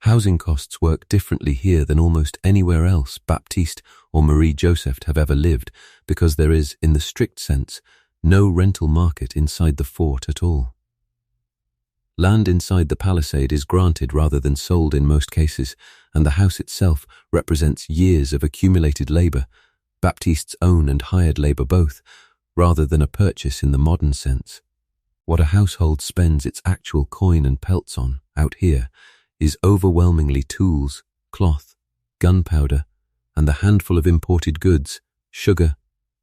Housing costs work differently here than almost anywhere else Baptiste or Marie-Joseph have ever lived, because there is, in the strict sense, no rental market inside the fort at all. Land inside the palisade is granted rather than sold in most cases, and the house itself represents years of accumulated labor, Baptiste's own and hired labor both, rather than a purchase in the modern sense. What a household spends its actual coin and pelts on, out here, is overwhelmingly tools, cloth, gunpowder, and the handful of imported goods, sugar,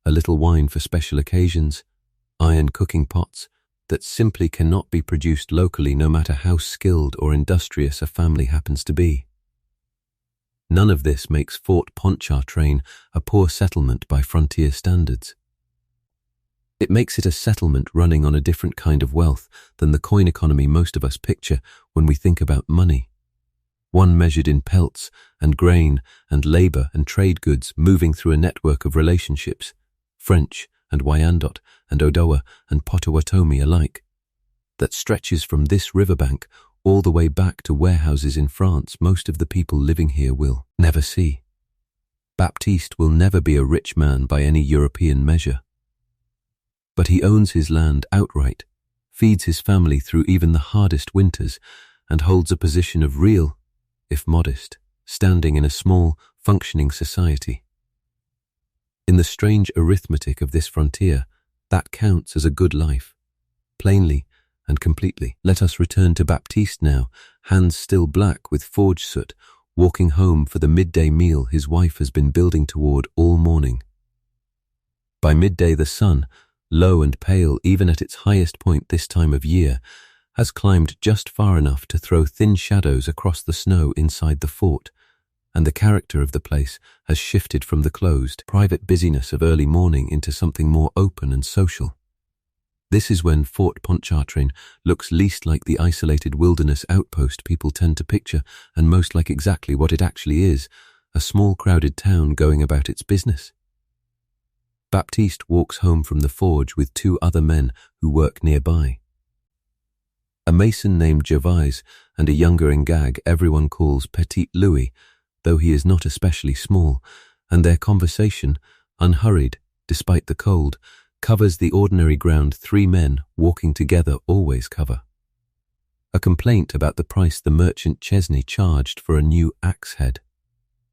a little wine for special occasions, iron cooking pots, that simply cannot be produced locally no matter how skilled or industrious a family happens to be. None of this makes Fort Pontchartrain a poor settlement by frontier standards. It makes it a settlement running on a different kind of wealth than the coin economy most of us picture when we think about money. One measured in pelts and grain and labor and trade goods moving through a network of relationships, French and Wyandot and Odawa and Potawatomi alike, that stretches from this riverbank all the way back to warehouses in France most of the people living here will never see. Baptiste will never be a rich man by any European measure. But he owns his land outright, feeds his family through even the hardest winters, and holds a position of real, if modest, standing in a small, functioning society. In the strange arithmetic of this frontier, that counts as a good life. Plainly and completely. Let us return to Baptiste now, hands still black with forge soot, walking home for the midday meal his wife has been building toward all morning. By midday the sun, low and pale even at its highest point this time of year, has climbed just far enough to throw thin shadows across the snow inside the fort, and the character of the place has shifted from the closed, private busyness of early morning into something more open and social. This is when Fort Pontchartrain looks least like the isolated wilderness outpost people tend to picture, and most like exactly what it actually is, a small crowded town going about its business. Baptiste walks home from the forge with two other men who work nearby. A mason named Gervais and a younger Ngag everyone calls Petit Louis, though he is not especially small, and their conversation, unhurried despite the cold, covers the ordinary ground three men walking together always cover. A complaint about the price the merchant Chesney charged for a new axe head.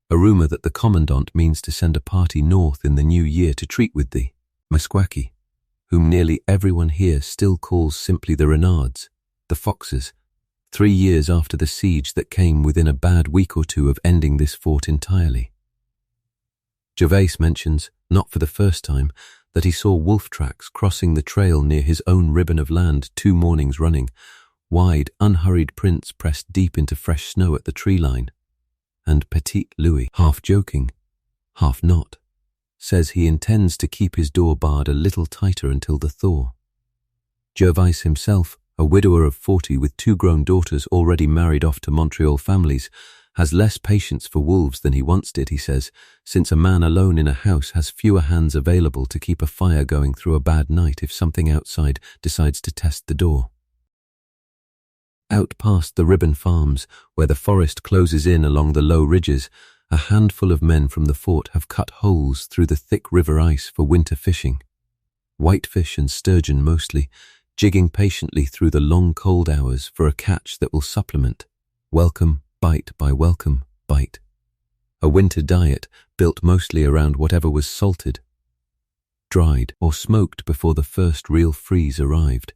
A rumour that the commandant means to send a party north in the new year to treat with the Meskwaki, whom nearly everyone here still calls simply the Renards, the Foxes, 3 years after the siege that came within a bad week or two of ending this fort entirely. Gervais mentions, not for the first time, that he saw wolf tracks crossing the trail near his own ribbon of land 2 mornings running, wide, unhurried prints pressed deep into fresh snow at the tree line. And Petit Louis, half joking, half not, says he intends to keep his door barred a little tighter until the thaw. Gervais himself, a widower of 40 with 2 grown daughters already married off to Montreal families, has less patience for wolves than he once did, he says, since a man alone in a house has fewer hands available to keep a fire going through a bad night if something outside decides to test the door. Out past the ribbon farms, where the forest closes in along the low ridges, a handful of men from the fort have cut holes through the thick river ice for winter fishing. Whitefish and sturgeon mostly, jigging patiently through the long cold hours for a catch that will supplement, welcome bite by welcome bite. A winter diet built mostly around whatever was salted, dried, or smoked before the first real freeze arrived.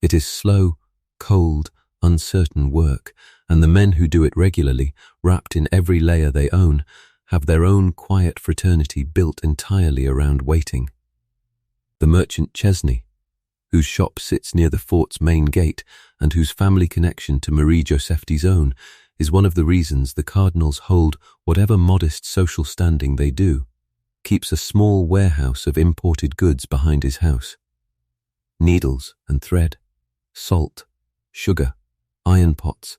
It is slow, cold, uncertain work, and the men who do it regularly, wrapped in every layer they own, have their own quiet fraternity built entirely around waiting. The merchant Chesney, whose shop sits near the fort's main gate and whose family connection to Marie Josephte's own, is one of the reasons the Cardinals hold whatever modest social standing they do, keeps a small warehouse of imported goods behind his house. Needles and thread, salt, sugar, iron pots,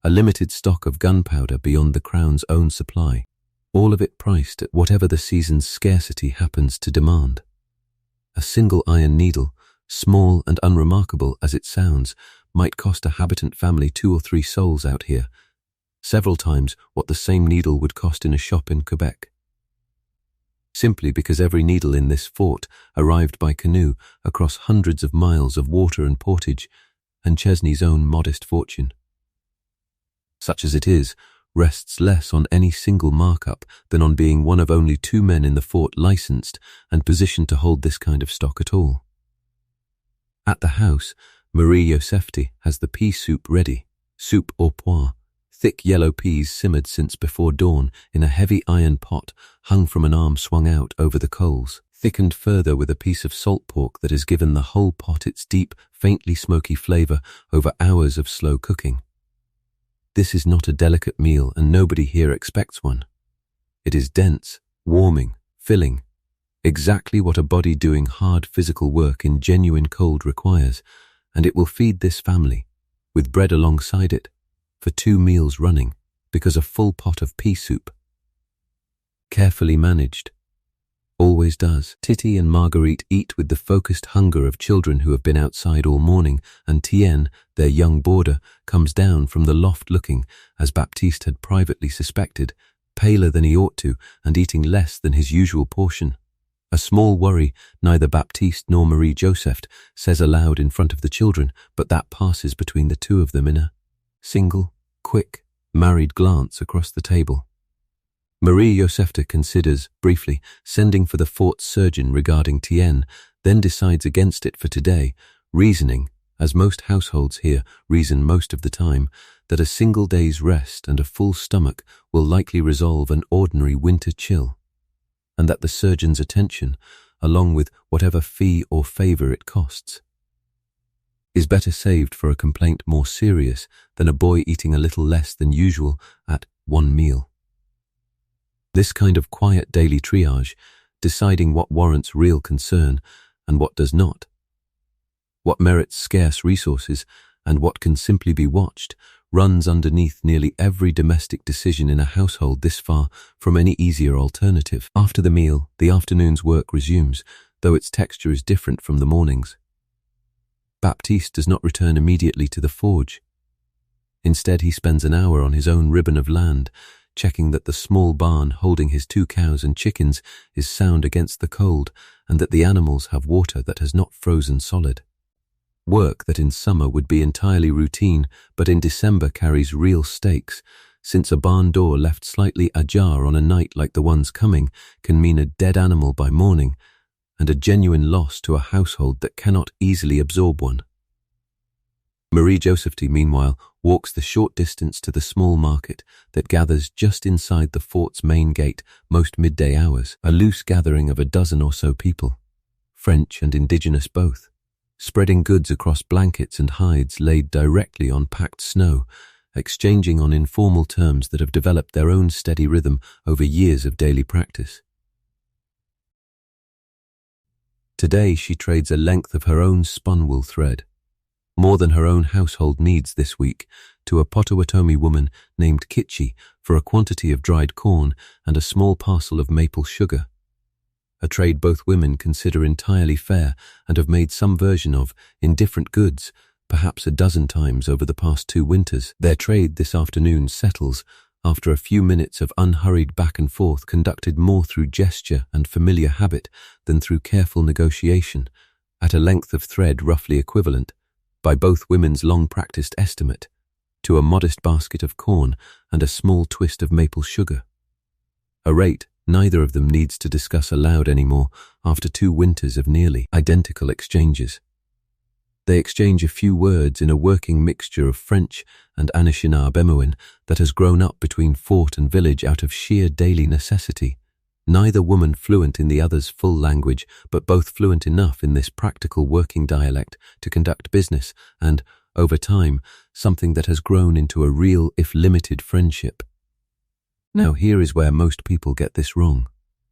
a limited stock of gunpowder beyond the Crown's own supply, all of it priced at whatever the season's scarcity happens to demand. A single iron needle, small and unremarkable as it sounds, might cost a habitant family 2 or 3 souls out here, several times what the same needle would cost in a shop in Quebec. Simply because every needle in this fort arrived by canoe across hundreds of miles of water and portage, and Chesney's own modest fortune, such as it is, rests less on any single markup than on being one of only 2 men in the fort licensed and positioned to hold this kind of stock at all. At the house, Marie Josepchte has the pea soup ready, soup au pois, thick yellow peas simmered since before dawn in a heavy iron pot hung from an arm swung out over the coals, thickened further with a piece of salt pork that has given the whole pot its deep, faintly smoky flavour over hours of slow cooking. This is not a delicate meal, and nobody here expects one. It is dense, warming, filling, exactly what a body doing hard physical work in genuine cold requires, and it will feed this family, with bread alongside it, for 2 meals running, because a full pot of pea soup, carefully managed, always does. Titty and Marguerite eat with the focused hunger of children who have been outside all morning, and Tien, their young boarder, comes down from the loft looking, as Baptiste had privately suspected, paler than he ought to and eating less than his usual portion. A small worry neither Baptiste nor Marie Josepchte says aloud in front of the children, but that passes between the 2 of them in a single, quick, married glance across the table. Marie Josepchte considers, briefly, sending for the fort's surgeon regarding Tien, then decides against it for today, reasoning, as most households here reason most of the time, that a single day's rest and a full stomach will likely resolve an ordinary winter chill, and that the surgeon's attention, along with whatever fee or favour it costs, is better saved for a complaint more serious than a boy eating a little less than usual at 1 meal. This kind of quiet daily triage, deciding what warrants real concern and what does not, what merits scarce resources and what can simply be watched, runs underneath nearly every domestic decision in a household this far from any easier alternative. After the meal, the afternoon's work resumes, though its texture is different from the morning's. Baptiste does not return immediately to the forge. Instead, he spends an hour on his own ribbon of land, checking that the small barn holding his 2 cows and chickens is sound against the cold and that the animals have water that has not frozen solid. Work that in summer would be entirely routine, but in December carries real stakes, since a barn door left slightly ajar on a night like the one's coming can mean a dead animal by morning and a genuine loss to a household that cannot easily absorb one. Marie-Josephine, meanwhile, walks the short distance to the small market that gathers just inside the fort's main gate most midday hours, a loose gathering of a dozen or so people, French and indigenous both, spreading goods across blankets and hides laid directly on packed snow, exchanging on informal terms that have developed their own steady rhythm over years of daily practice. Today she trades a length of her own spun wool thread, more than her own household needs this week, to a Potawatomi woman named Kitchi for a quantity of dried corn and a small parcel of maple sugar. A trade both women consider entirely fair and have made some version of in different goods, perhaps a dozen times over the past 2 winters. Their trade this afternoon settles, after a few minutes of unhurried back and forth conducted more through gesture and familiar habit than through careful negotiation, at a length of thread roughly equivalent, by both women's long-practiced estimate, to a modest basket of corn and a small twist of maple sugar. A rate neither of them needs to discuss aloud anymore after 2 winters of nearly identical exchanges. They exchange a few words in a working mixture of French and Anishinaabe that has grown up between fort and village out of sheer daily necessity, neither woman fluent in the other's full language, but both fluent enough in this practical working dialect to conduct business and, over time, something that has grown into a real, if limited, friendship. Now here is where most people get this wrong,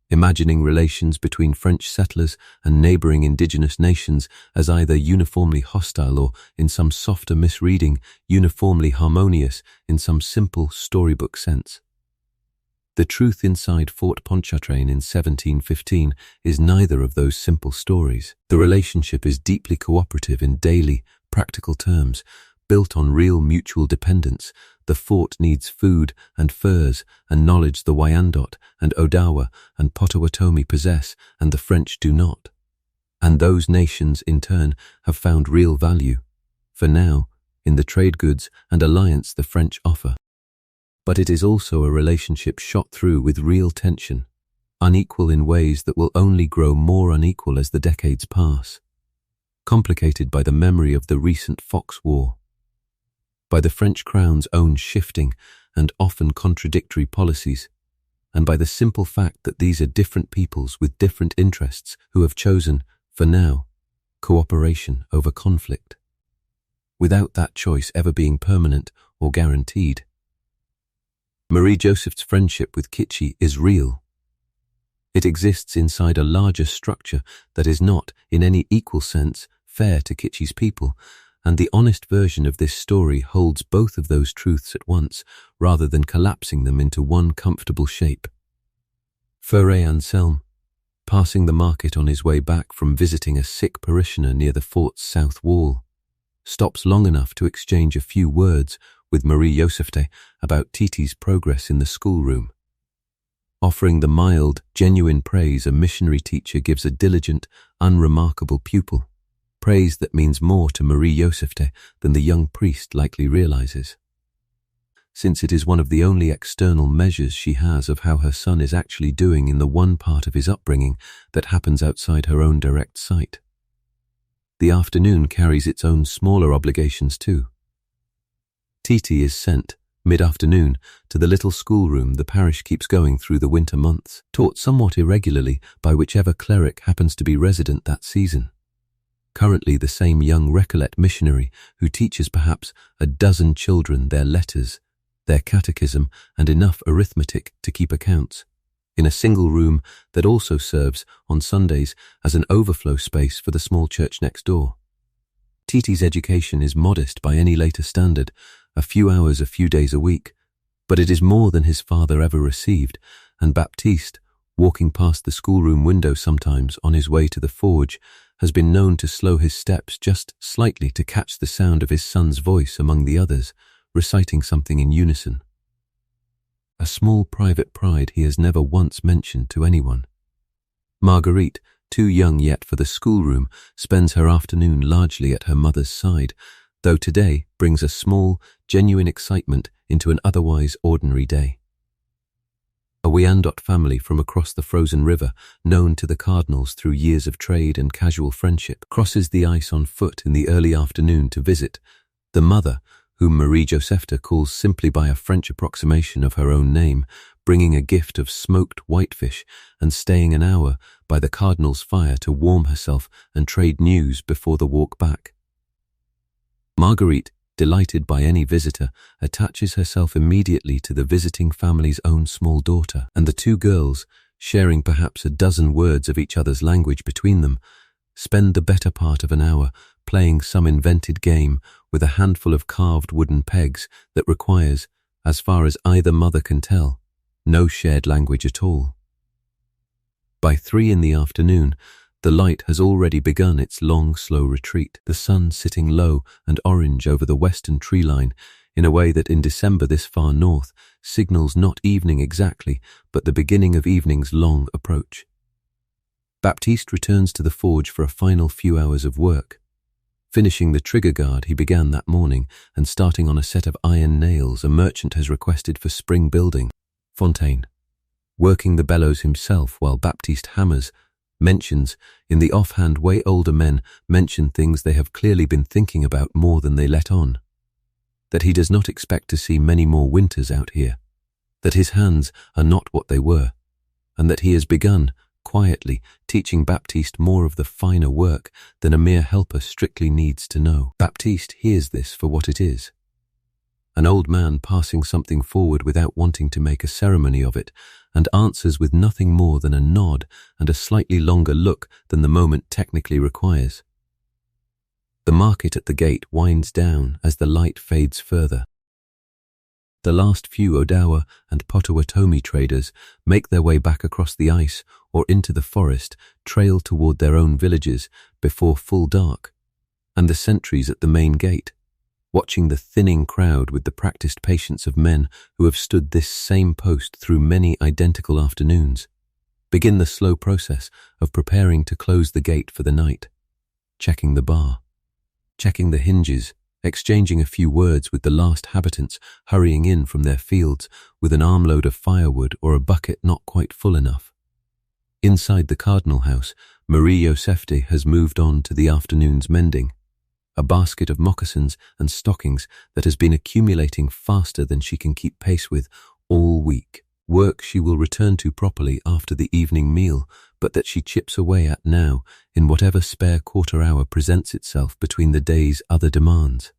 imagining relations between French settlers and neighboring indigenous nations as either uniformly hostile or, in some softer misreading, uniformly harmonious in some simple storybook sense. The truth inside Fort Pontchartrain in 1715 is neither of those simple stories. The relationship is deeply cooperative in daily, practical terms, built on real mutual dependence. The fort needs food and furs and knowledge the Wyandot and Odawa and Potawatomi possess, and the French do not. And those nations, in turn, have found real value, for now, in the trade goods and alliance the French offer. But it is also a relationship shot through with real tension, unequal in ways that will only grow more unequal as the decades pass, complicated by the memory of the recent Fox War, by the French crown's own shifting and often contradictory policies, and by the simple fact that these are different peoples with different interests who have chosen, for now, cooperation over conflict, without that choice ever being permanent or guaranteed. Marie-Josephine's friendship with Kitchi is real. It exists inside a larger structure that is not, in any equal sense, fair to Kitchi's people, and the honest version of this story holds both of those truths at once, rather than collapsing them into one comfortable shape. Frère Anselme, passing the market on his way back from visiting a sick parishioner near the fort's south wall, stops long enough to exchange a few words with Marie-Josephine about Titi's progress in the schoolroom. Offering the mild, genuine praise a missionary teacher gives a diligent, unremarkable pupil, praise that means more to Marie-Josephine than the young priest likely realizes, since it is one of the only external measures she has of how her son is actually doing in the one part of his upbringing that happens outside her own direct sight. The afternoon carries its own smaller obligations too. Titi is sent, mid-afternoon, to the little schoolroom the parish keeps going through the winter months, taught somewhat irregularly by whichever cleric happens to be resident that season. Currently the same young Recollet missionary who teaches perhaps a dozen children their letters, their catechism, and enough arithmetic to keep accounts, in a single room that also serves, on Sundays, as an overflow space for the small church next door. Titi's education is modest by any later standard, a few hours, a few days a week, but it is more than his father ever received, and Baptiste, walking past the schoolroom window sometimes on his way to the forge, has been known to slow his steps just slightly to catch the sound of his son's voice among the others, reciting something in unison. A small private pride he has never once mentioned to anyone. Marguerite, too young yet for the schoolroom, spends her afternoon largely at her mother's side, though today brings a small, genuine excitement into an otherwise ordinary day. A Wyandot family from across the frozen river, known to the Cardinals through years of trade and casual friendship, crosses the ice on foot in the early afternoon to visit the mother, whom Marie Josephta calls simply by a French approximation of her own name, bringing a gift of smoked whitefish and staying an hour by the Cardinal's fire to warm herself and trade news before the walk back. Marguerite, delighted by any visitor, attaches herself immediately to the visiting family's own small daughter, and the two girls, sharing perhaps a dozen words of each other's language between them, spend the better part of an hour playing some invented game with a handful of carved wooden pegs that requires, as far as either mother can tell, no shared language at all. By 3 in the afternoon, the light has already begun its long, slow retreat, the sun sitting low and orange over the western tree line in a way that in December this far north signals not evening exactly, but the beginning of evening's long approach. Baptiste returns to the forge for a final few hours of work. Finishing the trigger guard he began that morning and starting on a set of iron nails a merchant has requested for spring building, Fontaine. Working the bellows himself while Baptiste hammers, mentions, in the offhand way older men mention things they have clearly been thinking about more than they let on. That he does not expect to see many more winters out here. That his hands are not what they were. And that he has begun, quietly, teaching Baptiste more of the finer work than a mere helper strictly needs to know. Baptiste hears this for what it is. An old man passing something forward without wanting to make a ceremony of it, and answers with nothing more than a nod and a slightly longer look than the moment technically requires. The market at the gate winds down as the light fades further. The last few Odawa and Potawatomi traders make their way back across the ice or into the forest, trail toward their own villages before full dark, and the sentries at the main gate, watching the thinning crowd with the practiced patience of men who have stood this same post through many identical afternoons, begin the slow process of preparing to close the gate for the night, checking the bar, checking the hinges, exchanging a few words with the last habitants hurrying in from their fields with an armload of firewood or a bucket not quite full enough. Inside the Cardinal house, Marie Josephte has moved on to the afternoon's mending, a basket of moccasins and stockings that has been accumulating faster than she can keep pace with all week. Work she will return to properly after the evening meal, but that she chips away at now in whatever spare quarter hour presents itself between the day's other demands.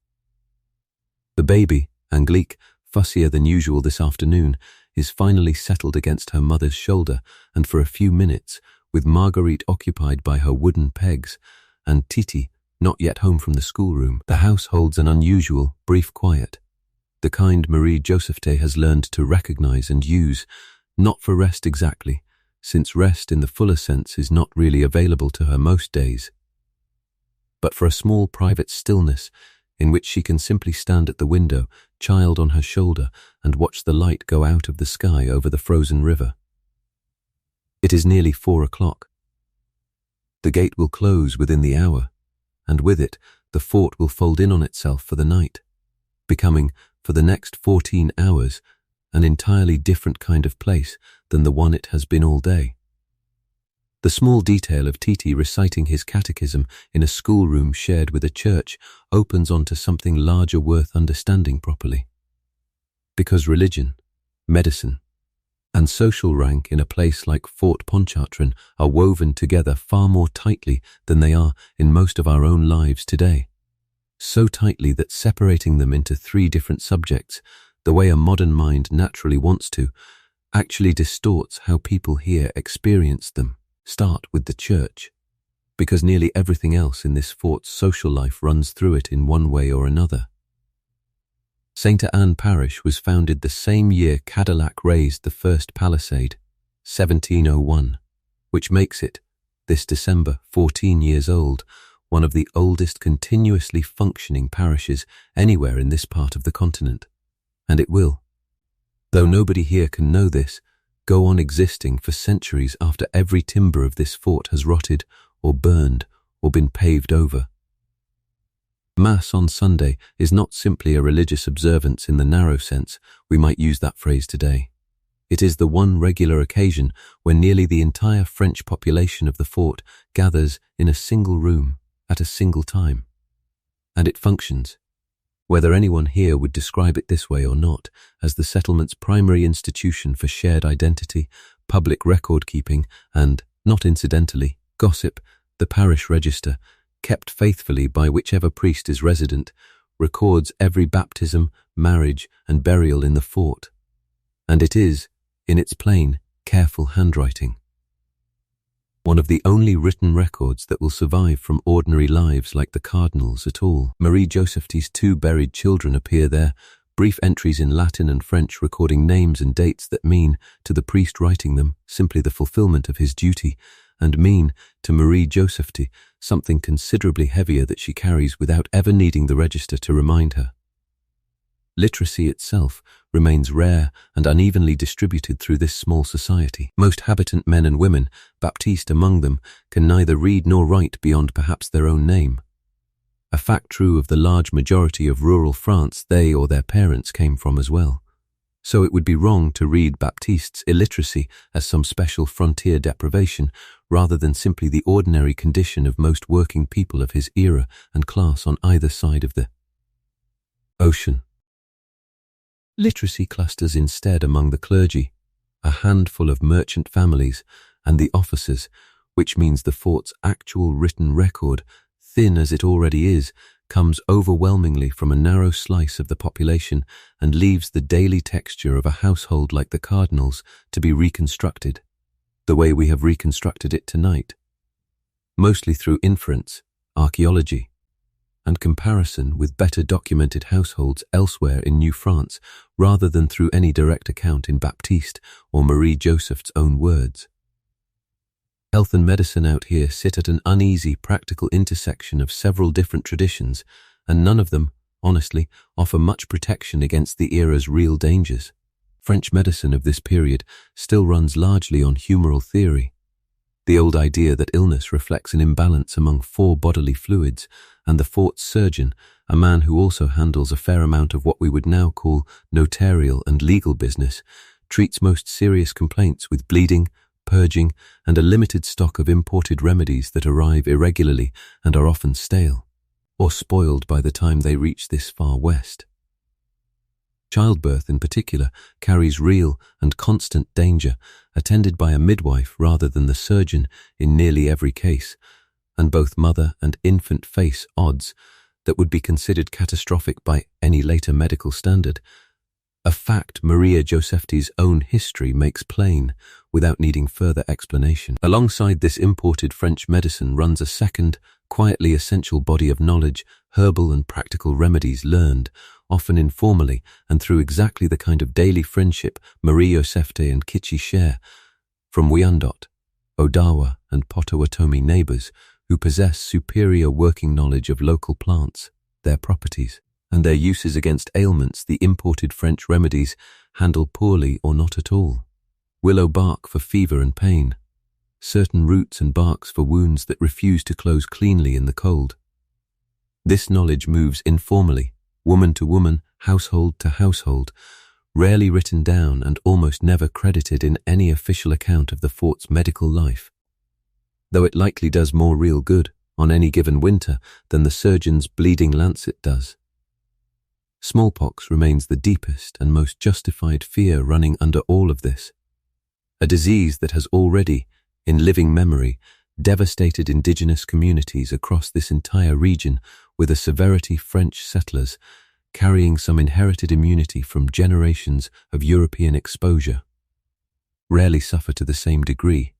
The baby, Angelique, fussier than usual this afternoon, is finally settled against her mother's shoulder, and for a few minutes, with Marguerite occupied by her wooden pegs, and Titi not yet home from the schoolroom, the house holds an unusual, brief quiet, the kind Marie Josephte has learned to recognize and use, not for rest exactly, since rest in the fuller sense is not really available to her most days, but for a small private stillness in which she can simply stand at the window, child on her shoulder, and watch the light go out of the sky over the frozen river. It is nearly 4 o'clock. The gate will close within the hour, and with it, the fort will fold in on itself for the night, becoming, for the next 14 hours, an entirely different kind of place than the one it has been all day. The small detail of Titi reciting his catechism in a schoolroom shared with a church opens onto something larger worth understanding properly. Because religion, medicine, and social rank in a place like Fort Pontchartrain are woven together far more tightly than they are in most of our own lives today. So tightly that separating them into 3 different subjects, the way a modern mind naturally wants to, actually distorts how people here experience them. Start with the church, because nearly everything else in this fort's social life runs through it in one way or another. St. Anne Parish was founded the same year Cadillac raised the first Palisade, 1701, which makes it, this December, 14 years old, one of the oldest continuously functioning parishes anywhere in this part of the continent. And it will, though nobody here can know this, go on existing for centuries after every timber of this fort has rotted or burned or been paved over. Mass on Sunday is not simply a religious observance in the narrow sense we might use that phrase today. It is the one regular occasion when nearly the entire French population of the fort gathers in a single room at a single time. And it functions, whether anyone here would describe it this way or not, as the settlement's primary institution for shared identity, public record-keeping, and, not incidentally, gossip, the parish register, kept faithfully by whichever priest is resident, records every baptism, marriage, and burial in the fort. And it is, in its plain, careful handwriting. One of the only written records that will survive from ordinary lives like the cardinals at all. Marie Josephty's 2 buried children appear there, brief entries in Latin and French recording names and dates that mean, to the priest writing them, simply the fulfillment of his duty, and mean, to Marie Josephty, something considerably heavier that she carries without ever needing the register to remind her. Literacy itself remains rare and unevenly distributed through this small society. Most habitant men and women, Baptiste among them, can neither read nor write beyond perhaps their own name. A fact true of the large majority of rural France they or their parents came from as well. So it would be wrong to read Baptiste's illiteracy as some special frontier deprivation, rather than simply the ordinary condition of most working people of his era and class on either side of the ocean. Literacy clusters instead among the clergy, a handful of merchant families, and the officers, which means the fort's actual written record, thin as it already is, comes overwhelmingly from a narrow slice of the population and leaves the daily texture of a household like the Cardinals to be reconstructed, the way we have reconstructed it tonight, mostly through inference, archaeology, and comparison with better documented households elsewhere in New France, rather than through any direct account in Baptiste or Marie Joseph's own words. Health and medicine out here sit at an uneasy, practical intersection of several different traditions, and none of them, honestly, offer much protection against the era's real dangers. French medicine of this period still runs largely on humoral theory, the old idea that illness reflects an imbalance among 4 bodily fluids, and the fort's surgeon, a man who also handles a fair amount of what we would now call notarial and legal business, treats most serious complaints with bleeding, purging, and a limited stock of imported remedies that arrive irregularly and are often stale, or spoiled by the time they reach this far west. Childbirth, in particular, carries real and constant danger, attended by a midwife rather than the surgeon in nearly every case, and both mother and infant face odds that would be considered catastrophic by any later medical standard, a fact Maria Josephty's own history makes plain without needing further explanation. Alongside this imported French medicine runs a second, quietly essential body of knowledge, herbal and practical remedies learned, often informally and through exactly the kind of daily friendship Marie Josephte and Kitchi share, from Wyandot, Odawa and Potawatomi neighbors who possess superior working knowledge of local plants, their properties, and their uses against ailments the imported French remedies handle poorly or not at all. Willow bark for fever and pain, certain roots and barks for wounds that refuse to close cleanly in the cold. This knowledge moves informally, woman to woman, household to household, rarely written down and almost never credited in any official account of the fort's medical life, though it likely does more real good on any given winter than the surgeon's bleeding lancet does. Smallpox remains the deepest and most justified fear running under all of this, a disease that has already, in living memory, devastated indigenous communities across this entire region with a severity French settlers, carrying some inherited immunity from generations of European exposure, rarely suffer to the same degree,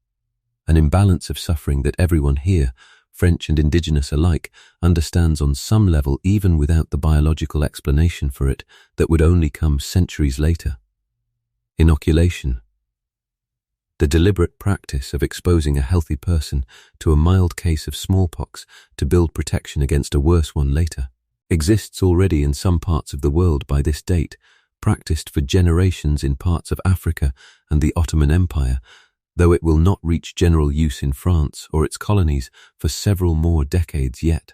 an imbalance of suffering that everyone here, French and indigenous alike, understands on some level, even without the biological explanation for it, that would only come centuries later. Inoculation. The deliberate practice of exposing a healthy person to a mild case of smallpox to build protection against a worse one later exists already in some parts of the world by this date, practiced for generations in parts of Africa and the Ottoman Empire, though it will not reach general use in France or its colonies for several more decades yet.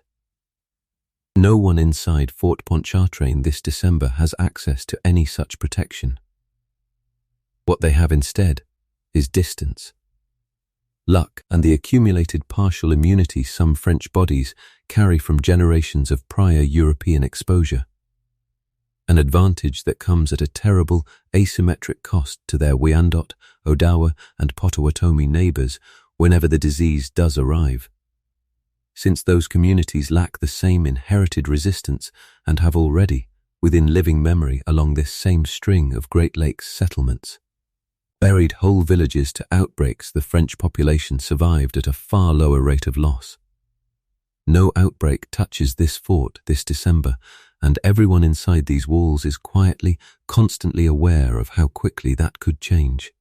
No one inside Fort Pontchartrain this December has access to any such protection. What they have instead is distance, luck, and the accumulated partial immunity some French bodies carry from generations of prior European exposure. An advantage that comes at a terrible asymmetric cost to their Wyandot, Odawa, and Potawatomi neighbors whenever the disease does arrive. Since those communities lack the same inherited resistance and have already, within living memory along this same string of Great Lakes settlements, buried whole villages to outbreaks, the French population survived at a far lower rate of loss. No outbreak touches this fort this December, and everyone inside these walls is quietly, constantly aware of how quickly that could change.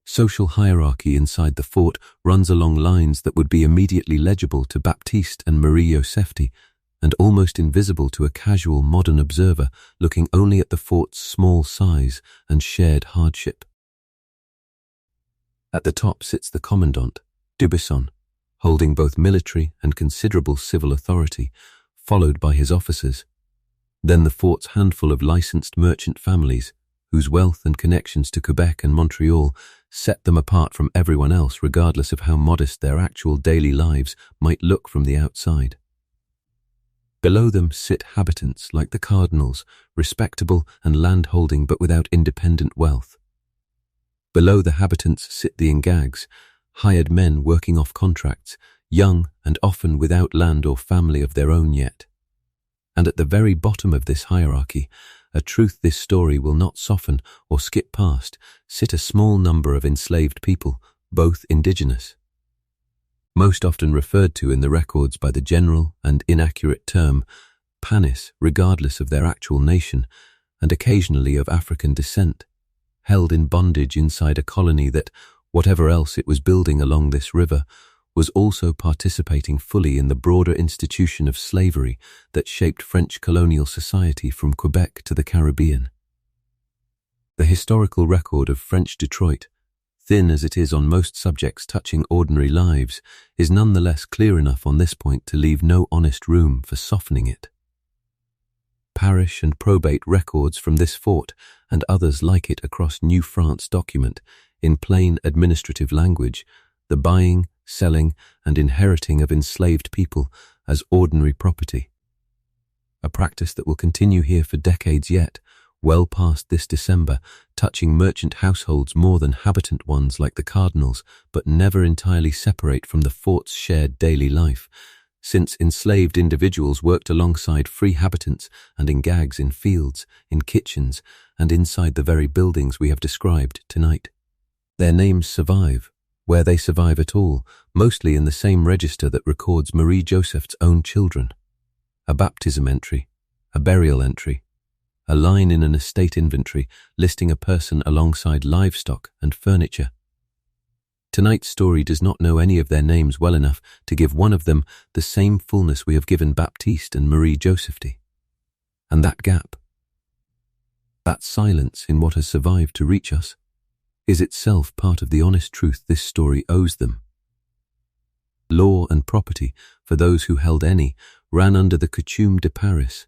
Social hierarchy inside the fort runs along lines that would be immediately legible to Baptiste and Marie Josefti, and almost invisible to a casual modern observer looking only at the fort's small size and shared hardship. At the top sits the commandant, Dubuisson, holding both military and considerable civil authority, followed by his officers. Then the fort's handful of licensed merchant families, whose wealth and connections to Quebec and Montreal set them apart from everyone else regardless of how modest their actual daily lives might look from the outside. Below them sit habitants like the Cardinals, respectable and land-holding but without independent wealth. Below the habitants sit the Ngags, hired men working off contracts, young and often without land or family of their own yet. And at the very bottom of this hierarchy, a truth this story will not soften or skip past, sit a small number of enslaved people, both indigenous. Most often referred to in the records by the general and inaccurate term Panis, regardless of their actual nation, and occasionally of African descent, held in bondage inside a colony that, whatever else it was building along this river, was also participating fully in the broader institution of slavery that shaped French colonial society from Quebec to the Caribbean. The historical record of French Detroit, thin as it is on most subjects touching ordinary lives, is nonetheless clear enough on this point to leave no honest room for softening it. Parish and probate records from this fort and others like it across New France document, in plain administrative language, the buying, selling, and inheriting of enslaved people as ordinary property. A practice that will continue here for decades yet, well past this December, touching merchant households more than habitant ones like the Cardinals, but never entirely separate from the fort's shared daily life, since enslaved individuals worked alongside free habitants and Ngags in fields, in kitchens, and inside the very buildings we have described tonight. Their names survive, where they survive at all, mostly in the same register that records Marie Joseph's own children. A baptism entry, a burial entry, a line in an estate inventory listing a person alongside livestock and furniture. Tonight's story does not know any of their names well enough to give one of them the same fullness we have given Baptiste and Marie Josephti. And that gap, that silence in what has survived to reach us, is itself part of the honest truth this story owes them. Law and property, for those who held any, ran under the coutume de Paris,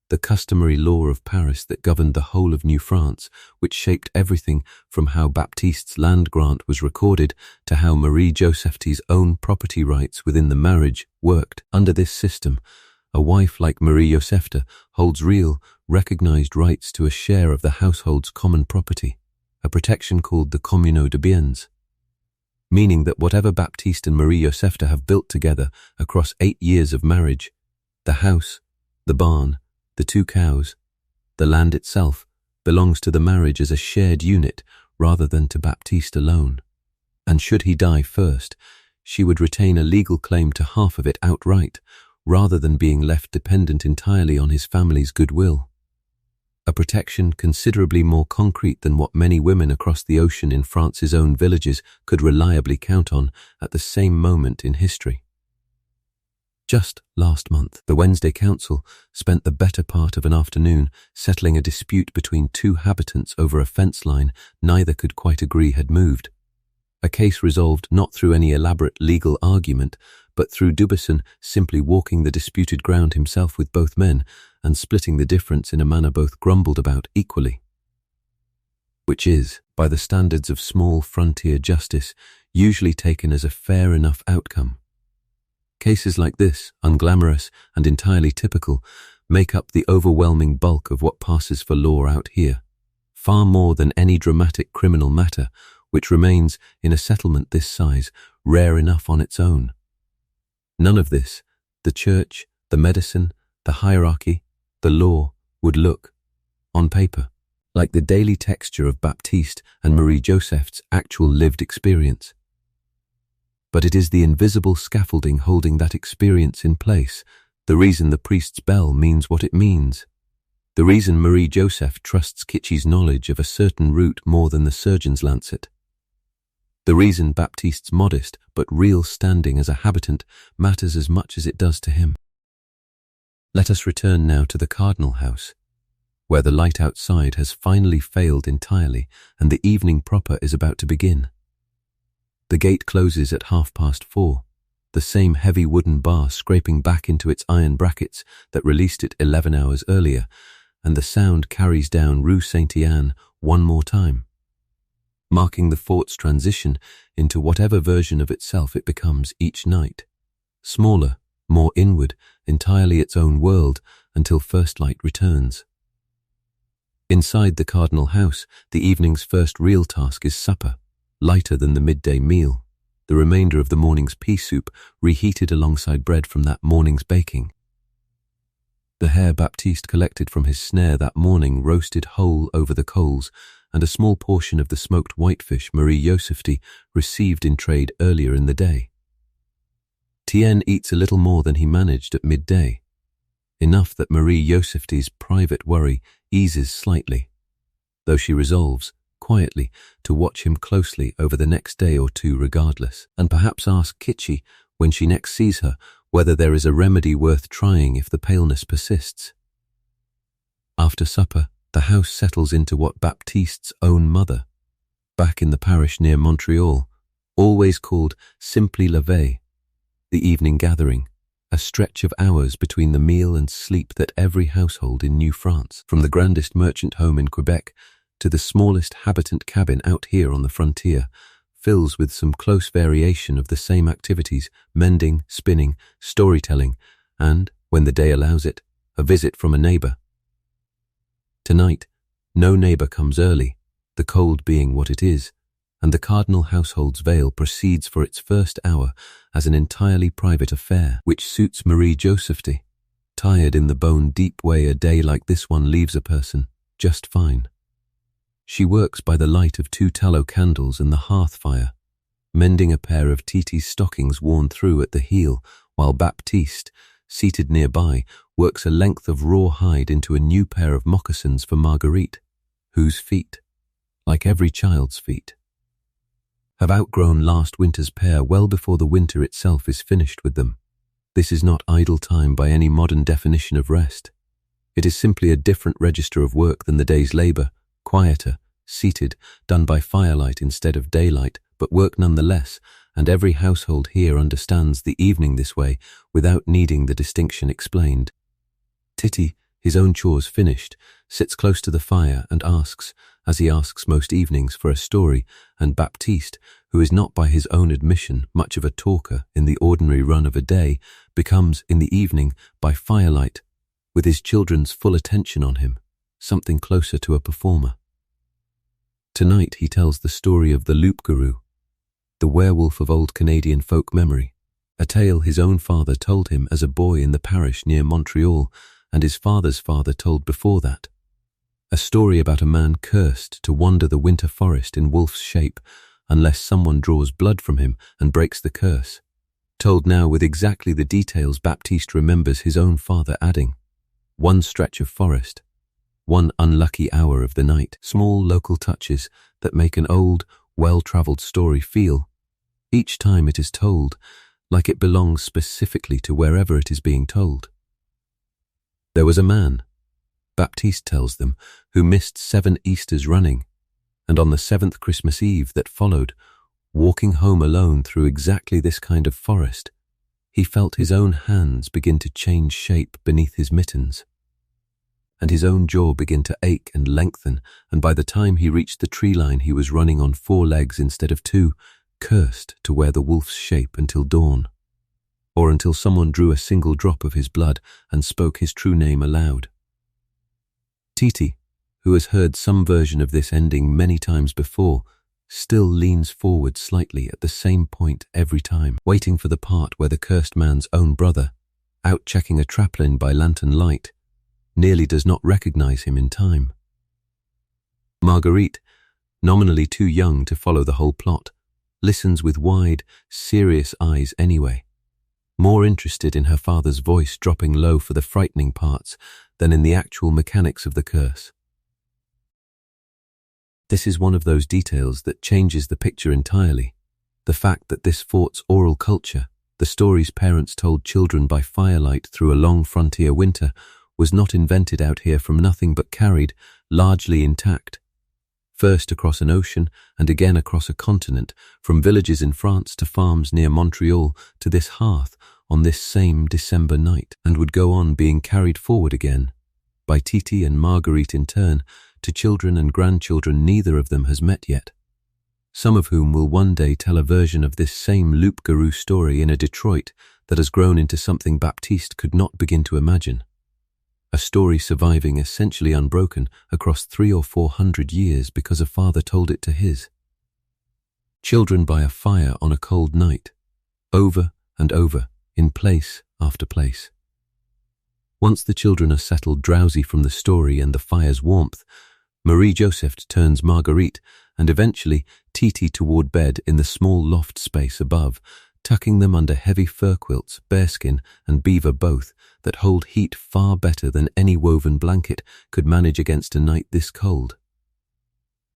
the customary law of Paris that governed the whole of New France, which shaped everything from how Baptiste's land grant was recorded to how Marie Josephti's own property rights within the marriage worked. Under this system, a wife like Marie Josefta holds real, recognized rights to a share of the household's common property, a protection called the communaux de biens, meaning that whatever Baptiste and Marie Josefta have built together across 8 years of marriage, the house, the barn, the 2 cows, the land itself, belongs to the marriage as a shared unit rather than to Baptiste alone. And should he die first, she would retain a legal claim to half of it outright, rather than being left dependent entirely on his family's goodwill. A protection considerably more concrete than what many women across the ocean in France's own villages could reliably count on at the same moment in history. Just last month, the Wednesday Council spent the better part of an afternoon settling a dispute between two habitants over a fence line neither could quite agree had moved. A case resolved not through any elaborate legal argument, but through Dubuisson simply walking the disputed ground himself with both men and splitting the difference in a manner both grumbled about equally. Which is, by the standards of small frontier justice, usually taken as a fair enough outcome. Cases like this, unglamorous and entirely typical, make up the overwhelming bulk of what passes for law out here, far more than any dramatic criminal matter, which remains, in a settlement this size, rare enough on its own. None of this, the church, the medicine, the hierarchy, the law, would look, on paper, like the daily texture of Baptiste and Marie Joseph's actual lived experience. But it is the invisible scaffolding holding that experience in place, the reason the priest's bell means what it means, the reason Marie Joseph trusts Kitchy's knowledge of a certain route more than the surgeon's lancet, the reason Baptiste's modest but real standing as a habitant matters as much as it does to him. Let us return now to the Cardinal House, where the light outside has finally failed entirely and the evening proper is about to begin. The gate closes at 4:30, the same heavy wooden bar scraping back into its iron brackets that released it 11 hours earlier, and the sound carries down Rue Saint-Yann one more time, marking the fort's transition into whatever version of itself it becomes each night. Smaller, more inward, entirely its own world, until first light returns. Inside the Cardinal House, the evening's first real task is supper, lighter than the midday meal, the remainder of the morning's pea soup reheated alongside bread from that morning's baking. The hare Baptiste collected from his snare that morning roasted whole over the coals, and a small portion of the smoked whitefish Marie Josephty received in trade earlier in the day. Tien eats a little more than he managed at midday, enough that Marie Josephty's private worry eases slightly, though she resolves, quietly, to watch him closely over the next day or two regardless, and perhaps ask Kitchy, when she next sees her, whether there is a remedy worth trying if the paleness persists. After supper, the house settles into what Baptiste's own mother, back in the parish near Montreal, always called simply la veille, the evening gathering, a stretch of hours between the meal and sleep that every household in New France, from the grandest merchant home in Quebec to the smallest habitant cabin out here on the frontier, fills with some close variation of the same activities: mending, spinning, storytelling, and, when the day allows it, a visit from a neighbor. Tonight, no neighbor comes early, the cold being what it is, and the Cardinal household's veil proceeds for its first hour as an entirely private affair, which suits Marie Josephty, tired in the bone-deep way a day like this one leaves a person, just fine. She works by the light of 2 tallow candles and the hearth fire, mending a pair of Titi's stockings worn through at the heel, while Baptiste, seated nearby, works a length of raw hide into a new pair of moccasins for Marguerite, whose feet, like every child's feet, have outgrown last winter's pair well before the winter itself is finished with them. This is not idle time by any modern definition of rest. It is simply a different register of work than the day's labor, quieter, seated, done by firelight instead of daylight, but work nonetheless, and every household here understands the evening this way without needing the distinction explained. Titi, his own chores finished, sits close to the fire and asks, as he asks most evenings, for a story, and Baptiste, who is not by his own admission much of a talker in the ordinary run of a day, becomes, in the evening, by firelight, with his children's full attention on him, something closer to a performer. Tonight he tells the story of the loup-garou, the werewolf of old Canadian folk memory, a tale his own father told him as a boy in the parish near Montreal, and his father's father told before that. A story about a man cursed to wander the winter forest in wolf's shape, unless someone draws blood from him and breaks the curse. Told now with exactly the details, Baptiste remembers his own father adding, one stretch of forest, one unlucky hour of the night, small local touches that make an old, well-traveled story feel, each time it is told, like it belongs specifically to wherever it is being told. There was a man, Baptiste tells them, who missed 7 Easters running, and on the 7th Christmas Eve that followed, walking home alone through exactly this kind of forest, he felt his own hands begin to change shape beneath his mittens, and his own jaw begin to ache and lengthen, and by the time he reached the tree line he was running on 4 legs instead of 2, cursed to wear the wolf's shape until dawn, or until someone drew a single drop of his blood and spoke his true name aloud. Titi, who has heard some version of this ending many times before, still leans forward slightly at the same point every time, waiting for the part where the cursed man's own brother, out checking a traplin by lantern light, nearly does not recognize him in time. Marguerite, nominally too young to follow the whole plot, listens with wide, serious eyes anyway, more interested in her father's voice dropping low for the frightening parts than in the actual mechanics of the curse. This is one of those details that changes the picture entirely, the fact that this fort's oral culture, the stories parents told children by firelight through a long frontier winter, was not invented out here from nothing but carried, largely intact, first across an ocean and again across a continent, from villages in France to farms near Montreal to this hearth on this same December night, and would go on being carried forward again, by Titi and Marguerite in turn, to children and grandchildren neither of them has met yet, some of whom will one day tell a version of this same loup-garou story in a Detroit that has grown into something Baptiste could not begin to imagine. A story surviving essentially unbroken across 300 or 400 years because a father told it to his children by a fire on a cold night, over and over, in place after place. Once the children are settled drowsy from the story and the fire's warmth, Marie-Joseph turns Marguerite and eventually Titi toward bed in the small loft space above, tucking them under heavy fur quilts, bearskin and beaver both, that hold heat far better than any woven blanket could manage against a night this cold.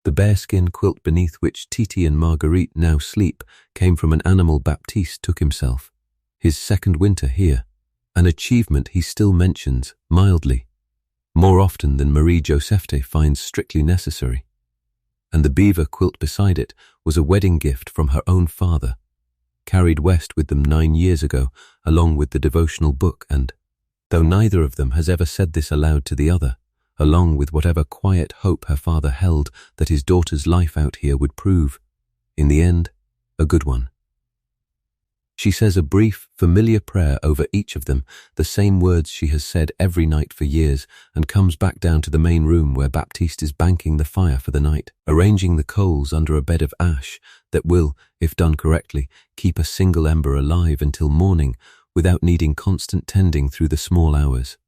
The bearskin quilt beneath which Titi and Marguerite now sleep came from an animal Baptiste took himself, his second winter here, an achievement he still mentions, mildly, more often than Marie-Joseph finds strictly necessary. And the beaver quilt beside it was a wedding gift from her own father, carried west with them 9 years ago, along with the devotional book and, though neither of them has ever said this aloud to the other, along with whatever quiet hope her father held that his daughter's life out here would prove, in the end, a good one. She says a brief, familiar prayer over each of them, the same words she has said every night for years, and comes back down to the main room where Baptiste is banking the fire for the night, arranging the coals under a bed of ash that will, if done correctly, keep a single ember alive until morning without needing constant tending through the small hours.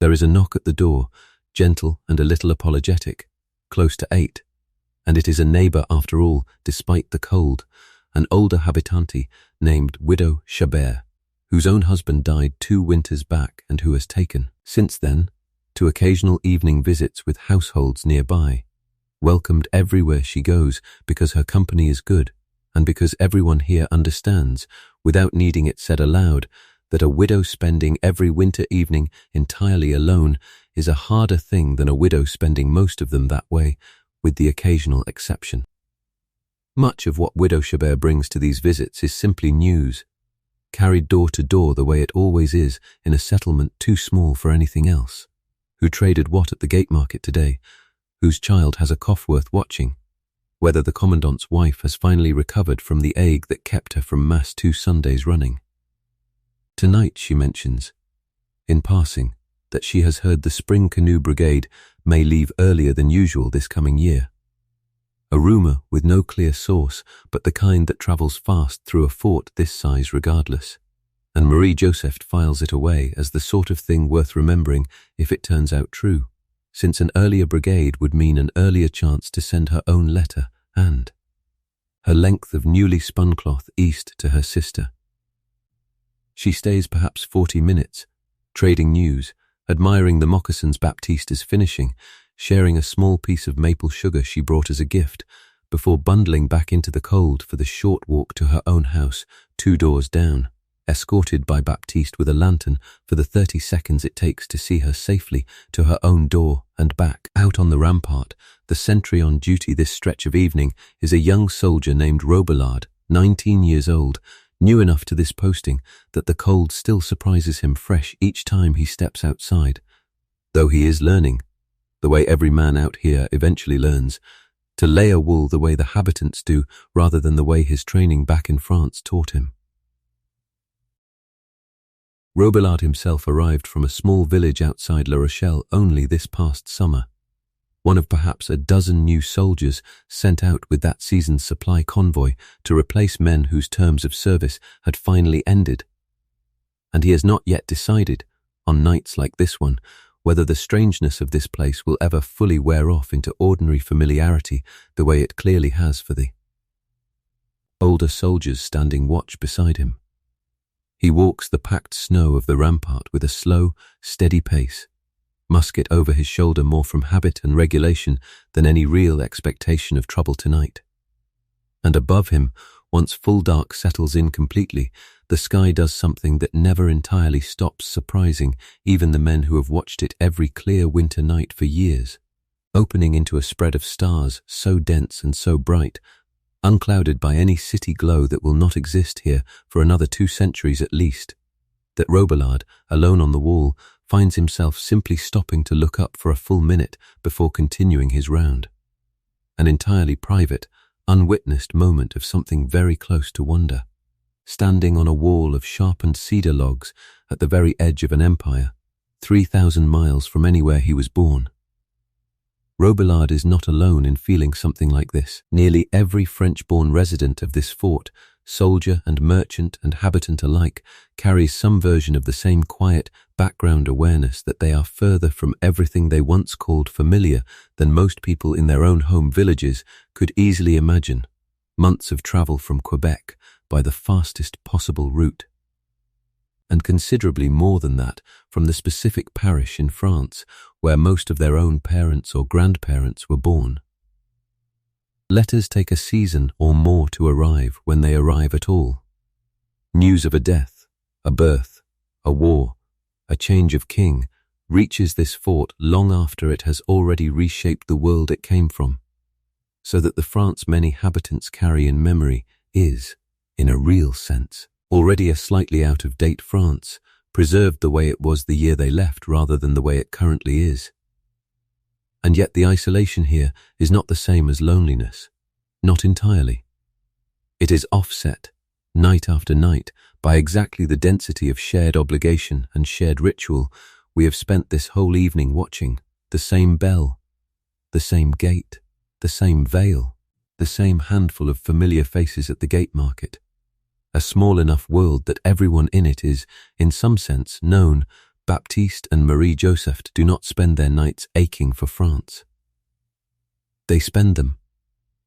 There is a knock at the door, gentle and a little apologetic, close to 8, and it is a neighbor after all, despite the cold, an older habitante named Widow Chabert, whose own husband died 2 winters back and who has taken, since then, to occasional evening visits with households nearby, welcomed everywhere she goes because her company is good and because everyone here understands, without needing it said aloud, that a widow spending every winter evening entirely alone is a harder thing than a widow spending most of them that way, with the occasional exception. Much of what Widow Chabert brings to these visits is simply news, carried door to door the way it always is in a settlement too small for anything else. Who traded what at the gate market today? Whose child has a cough worth watching? Whether the commandant's wife has finally recovered from the ague that kept her from Mass 2 Sundays running. Tonight she mentions, in passing, that she has heard the Spring Canoe Brigade may leave earlier than usual this coming year. A rumor with no clear source, but the kind that travels fast through a fort this size regardless. And Marie-Joseph files it away as the sort of thing worth remembering if it turns out true, since an earlier brigade would mean an earlier chance to send her own letter and, her length of newly spun cloth east to her sister. She stays perhaps 40 minutes, trading news, admiring the moccasins Baptiste is finishing, sharing a small piece of maple sugar she brought as a gift, before bundling back into the cold for the short walk to her own house 2 doors down, escorted by Baptiste with a lantern for the 30 seconds it takes to see her safely to her own door and back. Out on the rampart, the sentry on duty this stretch of evening is a young soldier named Robillard, 19 years old, new enough to this posting that the cold still surprises him fresh each time he steps outside, though he is learning, the way every man out here eventually learns, to layer wool the way the habitants do rather than the way his training back in France taught him. Robillard himself arrived from a small village outside La Rochelle only this past summer, one of perhaps a dozen new soldiers sent out with that season's supply convoy to replace men whose terms of service had finally ended. And he has not yet decided, on nights like this one, whether the strangeness of this place will ever fully wear off into ordinary familiarity the way it clearly has for the older soldiers standing watch beside him. He walks the packed snow of the rampart with a slow, steady pace, musket over his shoulder more from habit and regulation than any real expectation of trouble tonight. And above him, once full dark settles in completely, the sky does something that never entirely stops surprising even the men who have watched it every clear winter night for years, opening into a spread of stars so dense and so bright, unclouded by any city glow that will not exist here for another 2 centuries at least, that Robillard, alone on the wall, finds himself simply stopping to look up for a full minute before continuing his round. An entirely private, unwitnessed moment of something very close to wonder, standing on a wall of sharpened cedar logs at the very edge of an empire, 3,000 miles from anywhere he was born. Robillard is not alone in feeling something like this. Nearly every French-born resident of this fort, soldier and merchant and habitant alike, carries some version of the same quiet background awareness that they are further from everything they once called familiar than most people in their own home villages could easily imagine. Months of travel from Quebec by the fastest possible route. And considerably more than that from the specific parish in France where most of their own parents or grandparents were born. Letters take a season or more to arrive when they arrive at all. News of a death, a birth, a war, a change of king reaches this fort long after it has already reshaped the world it came from, so that the France many habitants carry in memory is, in a real sense, already a slightly out-of-date France, preserved the way it was the year they left rather than the way it currently is. And yet the isolation here is not the same as loneliness, not entirely. It is offset, night after night, by exactly the density of shared obligation and shared ritual we have spent this whole evening watching: the same bell, the same gate, the same veil, the same handful of familiar faces at the gate market. A small enough world that everyone in it is, in some sense, known. Baptiste and Marie-Joseph do not spend their nights aching for France. They spend them,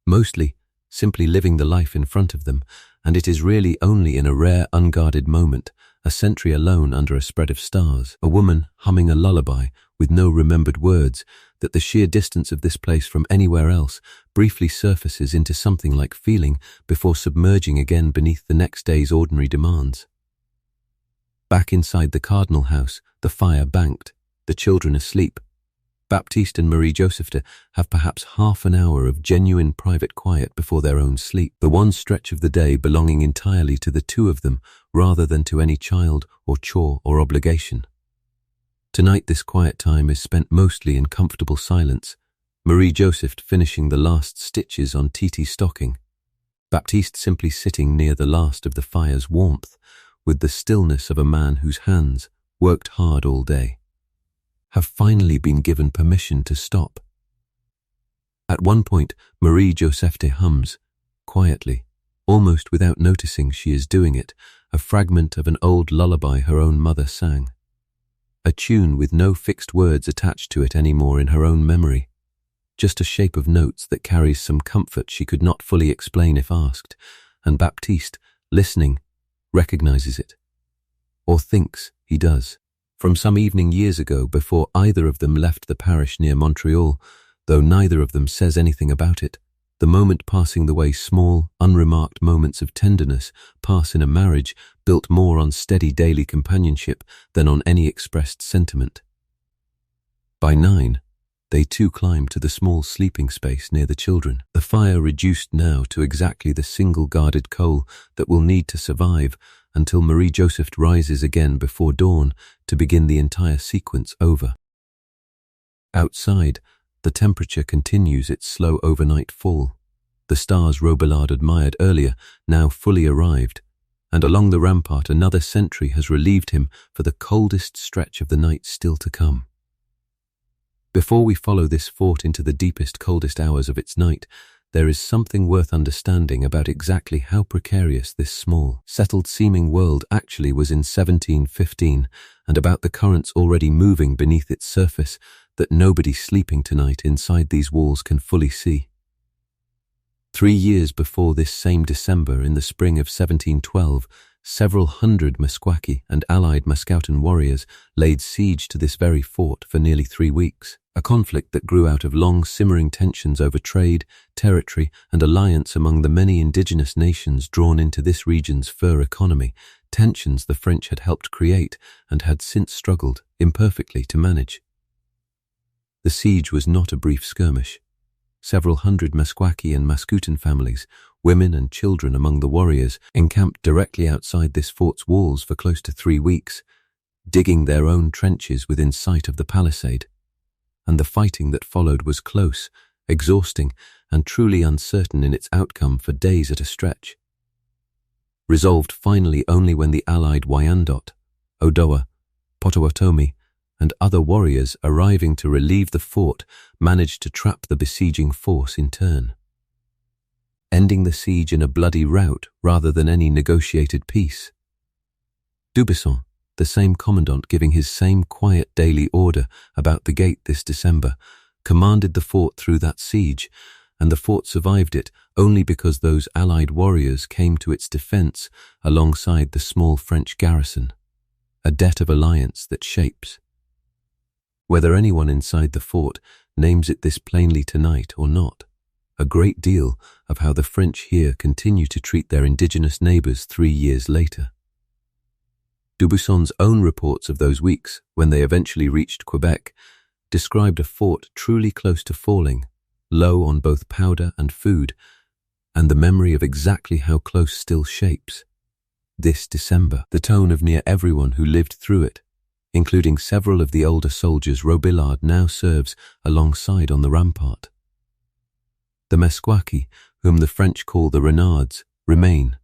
mostly, simply living the life in front of them, and it is really only in a rare unguarded moment, a sentry alone under a spread of stars, a woman humming a lullaby with no remembered words, that the sheer distance of this place from anywhere else briefly surfaces into something like feeling before submerging again beneath the next day's ordinary demands. Back inside the Cardinal house, the fire banked, the children asleep, Baptiste and Marie-Joseph have perhaps half an hour of genuine private quiet before their own sleep, the one stretch of the day belonging entirely to the two of them rather than to any child or chore or obligation. Tonight this quiet time is spent mostly in comfortable silence, Marie-Joseph finishing the last stitches on Titi's stocking, Baptiste simply sitting near the last of the fire's warmth, with the stillness of a man whose hands, worked hard all day, have finally been given permission to stop. At one point, Marie-Joseph hums, quietly, almost without noticing she is doing it, a fragment of an old lullaby her own mother sang. A tune with no fixed words attached to it anymore in her own memory, just a shape of notes that carries some comfort she could not fully explain if asked, and Baptiste, listening, recognizes it. Or thinks he does. From some evening years ago, before either of them left the parish near Montreal, though neither of them says anything about it, the moment passing the way small, unremarked moments of tenderness pass in a marriage built more on steady daily companionship than on any expressed sentiment. By 9, they too climb to the small sleeping space near the children, the fire reduced now to exactly the single guarded coal that will need to survive until Marie-Joseph rises again before dawn to begin the entire sequence over. Outside, the temperature continues its slow overnight fall. The stars Robillard admired earlier now fully arrived, and along the rampart another sentry has relieved him for the coldest stretch of the night still to come. Before we follow this fort into the deepest, coldest hours of its night, there is something worth understanding about exactly how precarious this small, settled-seeming world actually was in 1715, and about the currents already moving beneath its surface that nobody sleeping tonight inside these walls can fully see. 3 years before this same December, in the spring of 1712, several hundred Meskwaki and allied Mascoutan warriors laid siege to this very fort for nearly 3 weeks, a conflict that grew out of long simmering tensions over trade, territory, and alliance among the many indigenous nations drawn into this region's fur economy, tensions the French had helped create and had since struggled, imperfectly, to manage. The siege was not a brief skirmish. Several hundred Meskwaki and Mascoutan families, women and children among the warriors, encamped directly outside this fort's walls for close to 3 weeks, digging their own trenches within sight of the palisade. And the fighting that followed was close, exhausting, and truly uncertain in its outcome for days at a stretch. Resolved finally only when the allied Wyandot, Odoa, Potawatomi, and other warriors arriving to relieve the fort managed to trap the besieging force in turn, ending the siege in a bloody rout rather than any negotiated peace. Dubuisson, the same commandant giving his same quiet daily order about the gate this December, commanded the fort through that siege, and the fort survived it only because those allied warriors came to its defense alongside the small French garrison, a debt of alliance that shapes. Whether anyone inside the fort names it this plainly tonight or not, a great deal of how the French here continue to treat their indigenous neighbors 3 years later. Dubuisson's own reports of those weeks, when they eventually reached Quebec, described a fort truly close to falling, low on both powder and food, and the memory of exactly how close still shapes. This December, the tone of near everyone who lived through it, including several of the older soldiers Robillard now serves alongside on the rampart. The Meskwaki, whom the French call the Renards, remain,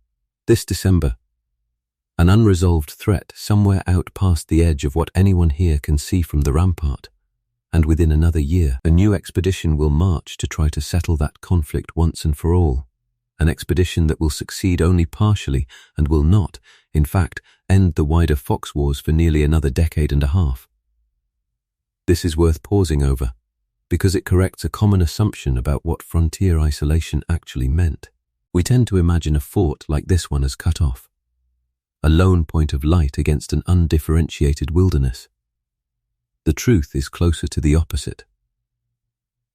this December, an unresolved threat somewhere out past the edge of what anyone here can see from the rampart, and within another year a new expedition will march to try to settle that conflict once and for all, an expedition that will succeed only partially and will not, in fact, end the wider Fox Wars for nearly another decade and a half. This is worth pausing over, because it corrects a common assumption about what frontier isolation actually meant. We tend to imagine a fort like this one as cut off, a lone point of light against an undifferentiated wilderness. The truth is closer to the opposite.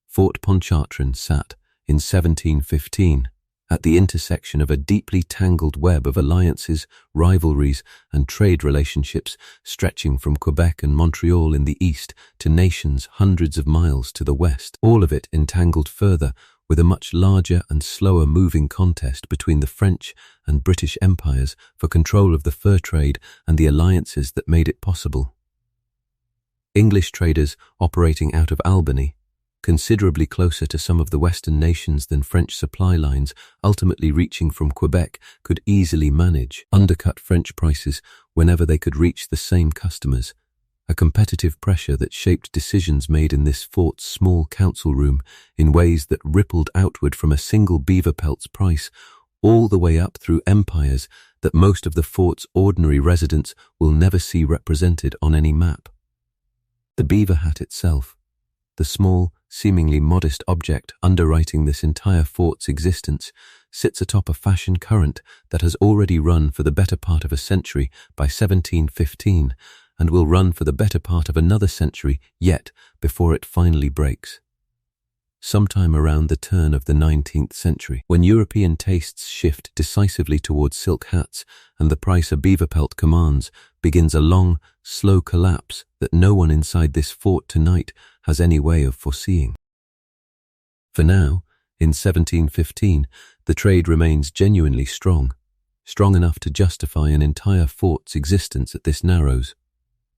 Fort Pontchartrain sat, in 1715, at the intersection of a deeply tangled web of alliances, rivalries, and trade relationships stretching from Quebec and Montreal in the east to nations hundreds of miles to the west, all of it entangled further with a much larger and slower-moving contest between the French and British empires for control of the fur trade and the alliances that made it possible. English traders operating out of Albany, considerably closer to some of the Western nations than French supply lines ultimately reaching from Quebec, could easily manage, undercut French prices whenever they could reach the same customers, a competitive pressure that shaped decisions made in this fort's small council room in ways that rippled outward from a single beaver-pelt's price all the way up through empires that most of the fort's ordinary residents will never see represented on any map. The beaver hat itself, The small, seemingly modest object underwriting this entire fort's existence sits atop a fashion current that has already run for the better part of a century by 1715 and will run for the better part of another century yet before it finally breaks. Sometime around the turn of the 19th century, when European tastes shift decisively towards silk hats and the price a beaver pelt commands begins a long, slow collapse that no one inside this fort tonight has any way of foreseeing. For now, in 1715, the trade remains genuinely strong enough to justify an entire fort's existence at this Narrows,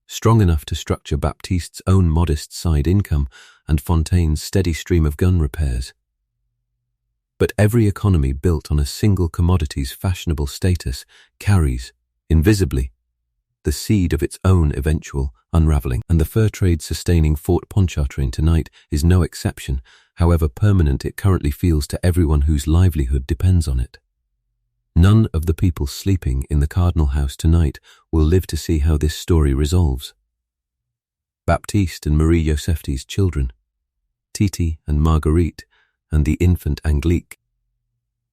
strong enough to structure Baptiste's own modest side income and Fontaine's steady stream of gun repairs. But every economy built on a single commodity's fashionable status carries, invisibly, the seed of its own eventual unraveling, and the fur trade sustaining Fort Pontchartrain tonight is no exception, however permanent it currently feels to everyone whose livelihood depends on it. None of the people sleeping in the Cardinal House tonight will live to see how this story resolves. Baptiste and Marie Josephte's children, Titi and Marguerite, and the infant Angelique,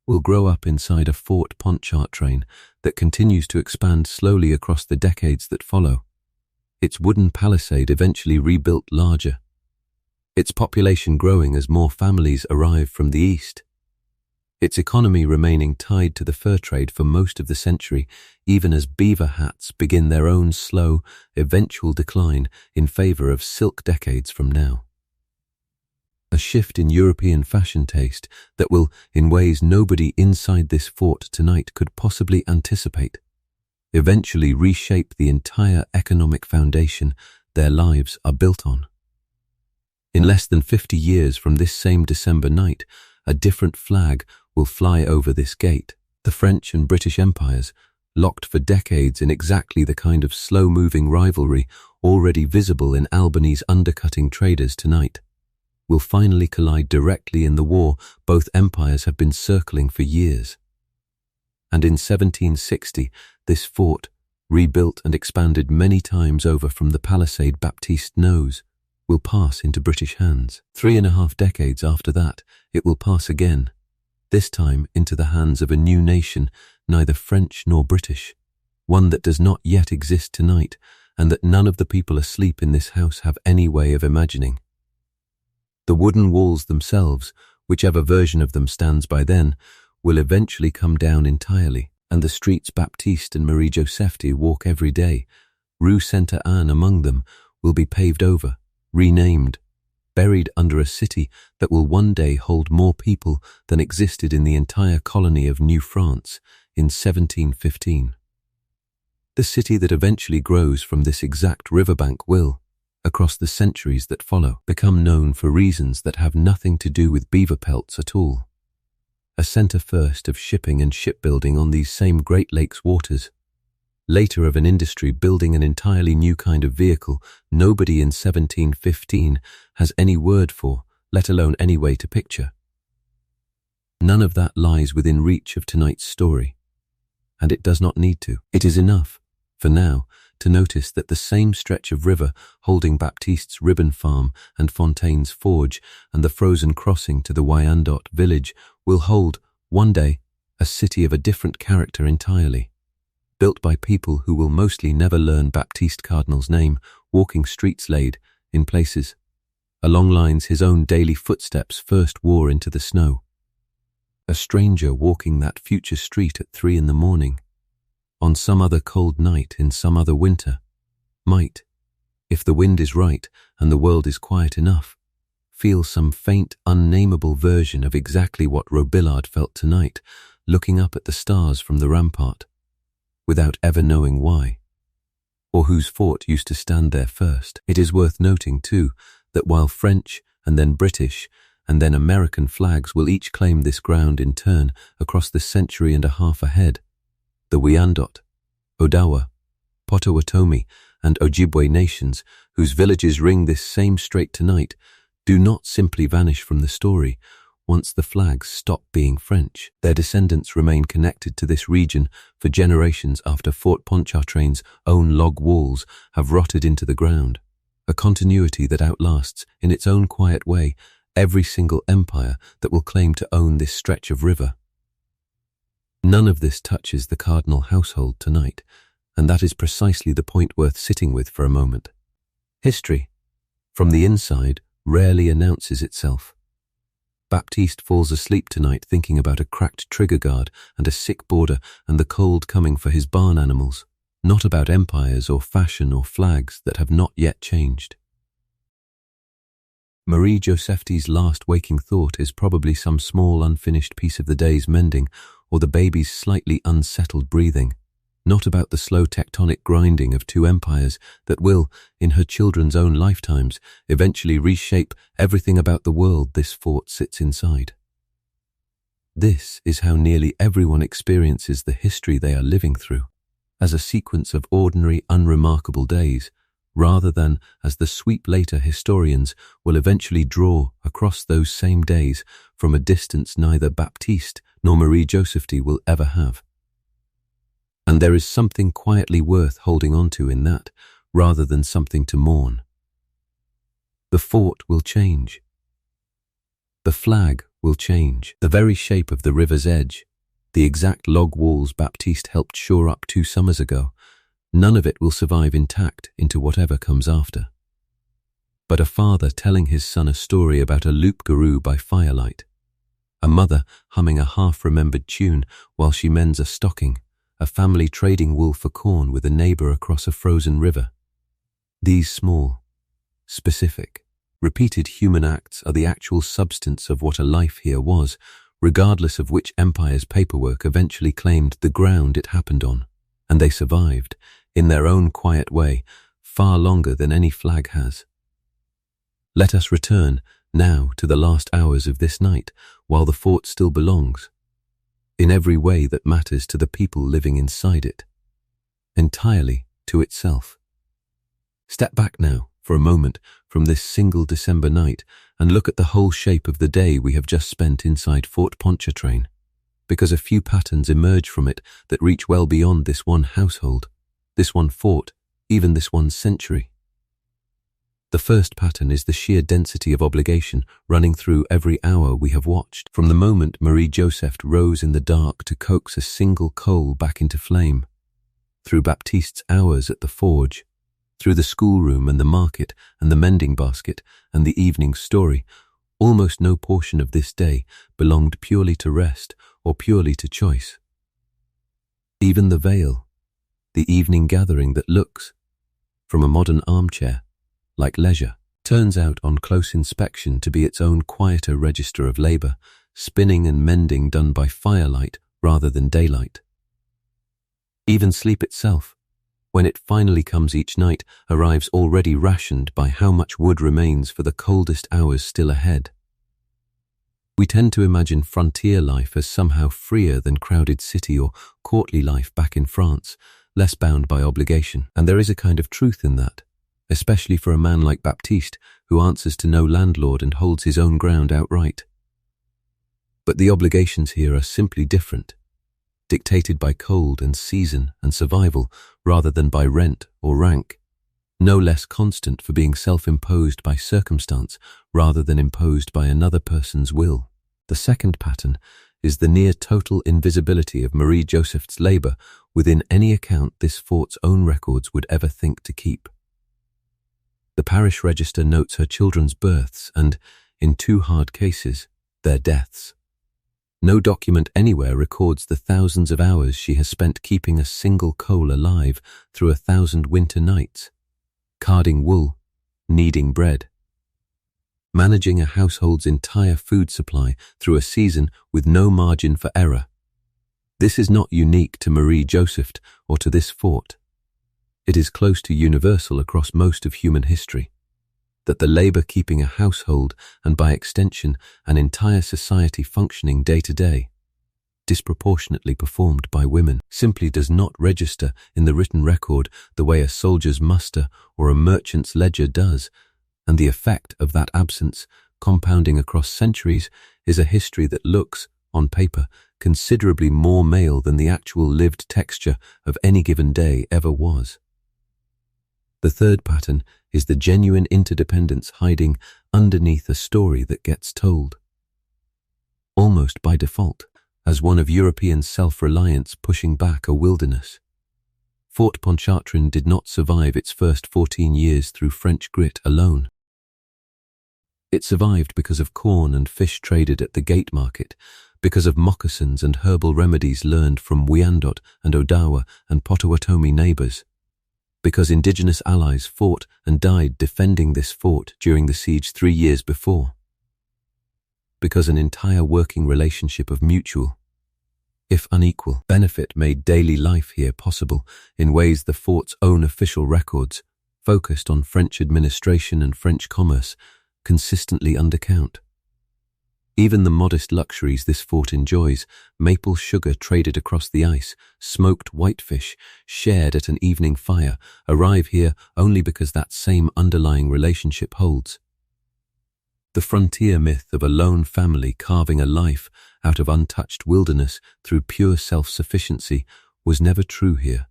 will grow up inside a Fort Pontchartrain that continues to expand slowly across the decades that follow, its wooden palisade eventually rebuilt larger, its population growing as more families arrive from the east, its economy remaining tied to the fur trade for most of the century, even as beaver hats begin their own slow, eventual decline in favor of silk decades from now. A shift in European fashion taste that will, in ways nobody inside this fort tonight could possibly anticipate, eventually reshape the entire economic foundation their lives are built on. In less than 50 years from this same December night, a different flag will fly over this gate. The French and British empires, locked for decades in exactly the kind of slow-moving rivalry already visible in Albany's undercutting traders tonight, will finally collide directly in the war both empires have been circling for years. And in 1760, this fort, rebuilt and expanded many times over from the palisade Baptiste knows, will pass into British hands. 3.5 decades after that, it will pass again, this time into the hands of a new nation, neither French nor British, one that does not yet exist tonight, and that none of the people asleep in this house have any way of imagining. The wooden walls themselves, whichever version of them stands by then, will eventually come down entirely, and the streets Baptiste and Marie Josepchte walk every day, Rue Sainte-Anne among them, will be paved over, renamed, buried under a city that will one day hold more people than existed in the entire colony of New France in 1715. The city that eventually grows from this exact riverbank will, across the centuries that follow, become known for reasons that have nothing to do with beaver pelts at all. A centre first of shipping and shipbuilding on these same Great Lakes waters, later of an industry building an entirely new kind of vehicle nobody in 1715 has any word for, let alone any way to picture. None of that lies within reach of tonight's story, and it does not need to. It is enough, for now, to notice that the same stretch of river holding Baptiste's ribbon farm and Fontaine's forge and the frozen crossing to the Wyandotte village will hold, one day, a city of a different character entirely, built by people who will mostly never learn Baptiste Cardinal's name, walking streets laid, in places, along lines his own daily footsteps first wore into the snow. A stranger walking that future street at 3 a.m, on some other cold night in some other winter, might, if the wind is right and the world is quiet enough, feel some faint, unnameable version of exactly what Robillard felt tonight, looking up at the stars from the rampart, without ever knowing why, or whose fort used to stand there first. It is worth noting, too, that while French and then British and then American flags will each claim this ground in turn across the century and a half ahead, the Wyandotte, Odawa, Potawatomi, and Ojibwe nations, whose villages ring this same strait tonight, do not simply vanish from the story once the flags stop being French. Their descendants remain connected to this region for generations after Fort Pontchartrain's own log walls have rotted into the ground, a continuity that outlasts, in its own quiet way, every single empire that will claim to own this stretch of river. None of this touches the cardinal household tonight, and that is precisely the point worth sitting with for a moment. History, from the inside, rarely announces itself. Baptiste falls asleep tonight thinking about a cracked trigger guard and a sick boarder and the cold coming for his barn animals, not about empires or fashion or flags that have not yet changed. Marie Josephti's last waking thought is probably some small unfinished piece of the day's mending or the baby's slightly unsettled breathing, not about the slow tectonic grinding of two empires that will, in her children's own lifetimes, eventually reshape everything about the world this fort sits inside. This is how nearly everyone experiences the history they are living through, as a sequence of ordinary, unremarkable days, rather than as the sweep later historians will eventually draw across those same days from a distance neither Baptiste nor Marie Josephti will ever have. And there is something quietly worth holding on to in that, rather than something to mourn. The fort will change. The flag will change. The very shape of the river's edge, the exact log walls Baptiste helped shore up 2 summers ago, none of it will survive intact into whatever comes after. But a father telling his son a story about a loup-garou by firelight, a mother humming a half-remembered tune while she mends a stocking, a family trading wool for corn with a neighbor across a frozen river. These small, specific, repeated human acts are the actual substance of what a life here was, regardless of which empire's paperwork eventually claimed the ground it happened on, and they survived, in their own quiet way, far longer than any flag has. Let us return now to the last hours of this night, while the fort still belongs, in every way that matters to the people living inside it, entirely to itself. Step back now, for a moment, from this single December night and look at the whole shape of the day we have just spent inside Fort Pontchartrain, because a few patterns emerge from it that reach well beyond this one household, this one fort, even this one century. The first pattern is the sheer density of obligation running through every hour we have watched, from the moment Marie Joseph rose in the dark to coax a single coal back into flame, through Baptiste's hours at the forge, through the schoolroom and the market and the mending basket and the evening story. Almost no portion of this day belonged purely to rest or purely to choice. Even the veil, the evening gathering that looks, from a modern armchair, like leisure, turns out on close inspection to be its own quieter register of labor, spinning and mending done by firelight rather than daylight. Even sleep itself, when it finally comes each night, arrives already rationed by how much wood remains for the coldest hours still ahead. We tend to imagine frontier life as somehow freer than crowded city or courtly life back in France, less bound by obligation, and there is a kind of truth in that, especially for a man like Baptiste, who answers to no landlord and holds his own ground outright. But the obligations here are simply different, dictated by cold and season and survival rather than by rent or rank, no less constant for being self-imposed by circumstance rather than imposed by another person's will. The second pattern is the near-total invisibility of Marie Joseph's labor within any account this fort's own records would ever think to keep. The parish register notes her children's births and, in 2 hard cases, their deaths. No document anywhere records the thousands of hours she has spent keeping a single coal alive through 1,000 winter nights, carding wool, kneading bread, managing a household's entire food supply through a season with no margin for error. This is not unique to Marie Joseph or to this fort. It is close to universal across most of human history, that the labor keeping a household and by extension an entire society functioning day to day, disproportionately performed by women, simply does not register in the written record the way a soldier's muster or a merchant's ledger does, and the effect of that absence, compounding across centuries, is a history that looks, on paper, considerably more male than the actual lived texture of any given day ever was. The third pattern is the genuine interdependence hiding underneath a story that gets told. Almost by default, as one of European self-reliance pushing back a wilderness. Fort Pontchartrain did not survive its first 14 years through French grit alone. It survived because of corn and fish traded at the gate market, because of moccasins and herbal remedies learned from Wyandot and Odawa and Potawatomi neighbors, because indigenous allies fought and died defending this fort during the siege 3 years before, because an entire working relationship of mutual, if unequal, benefit made daily life here possible in ways the fort's own official records, focused on French administration and French commerce, consistently undercount. Even the modest luxuries this fort enjoys, maple sugar traded across the ice, smoked whitefish shared at an evening fire, arrive here only because that same underlying relationship holds. The frontier myth of a lone family carving a life out of untouched wilderness through pure self-sufficiency was never true here,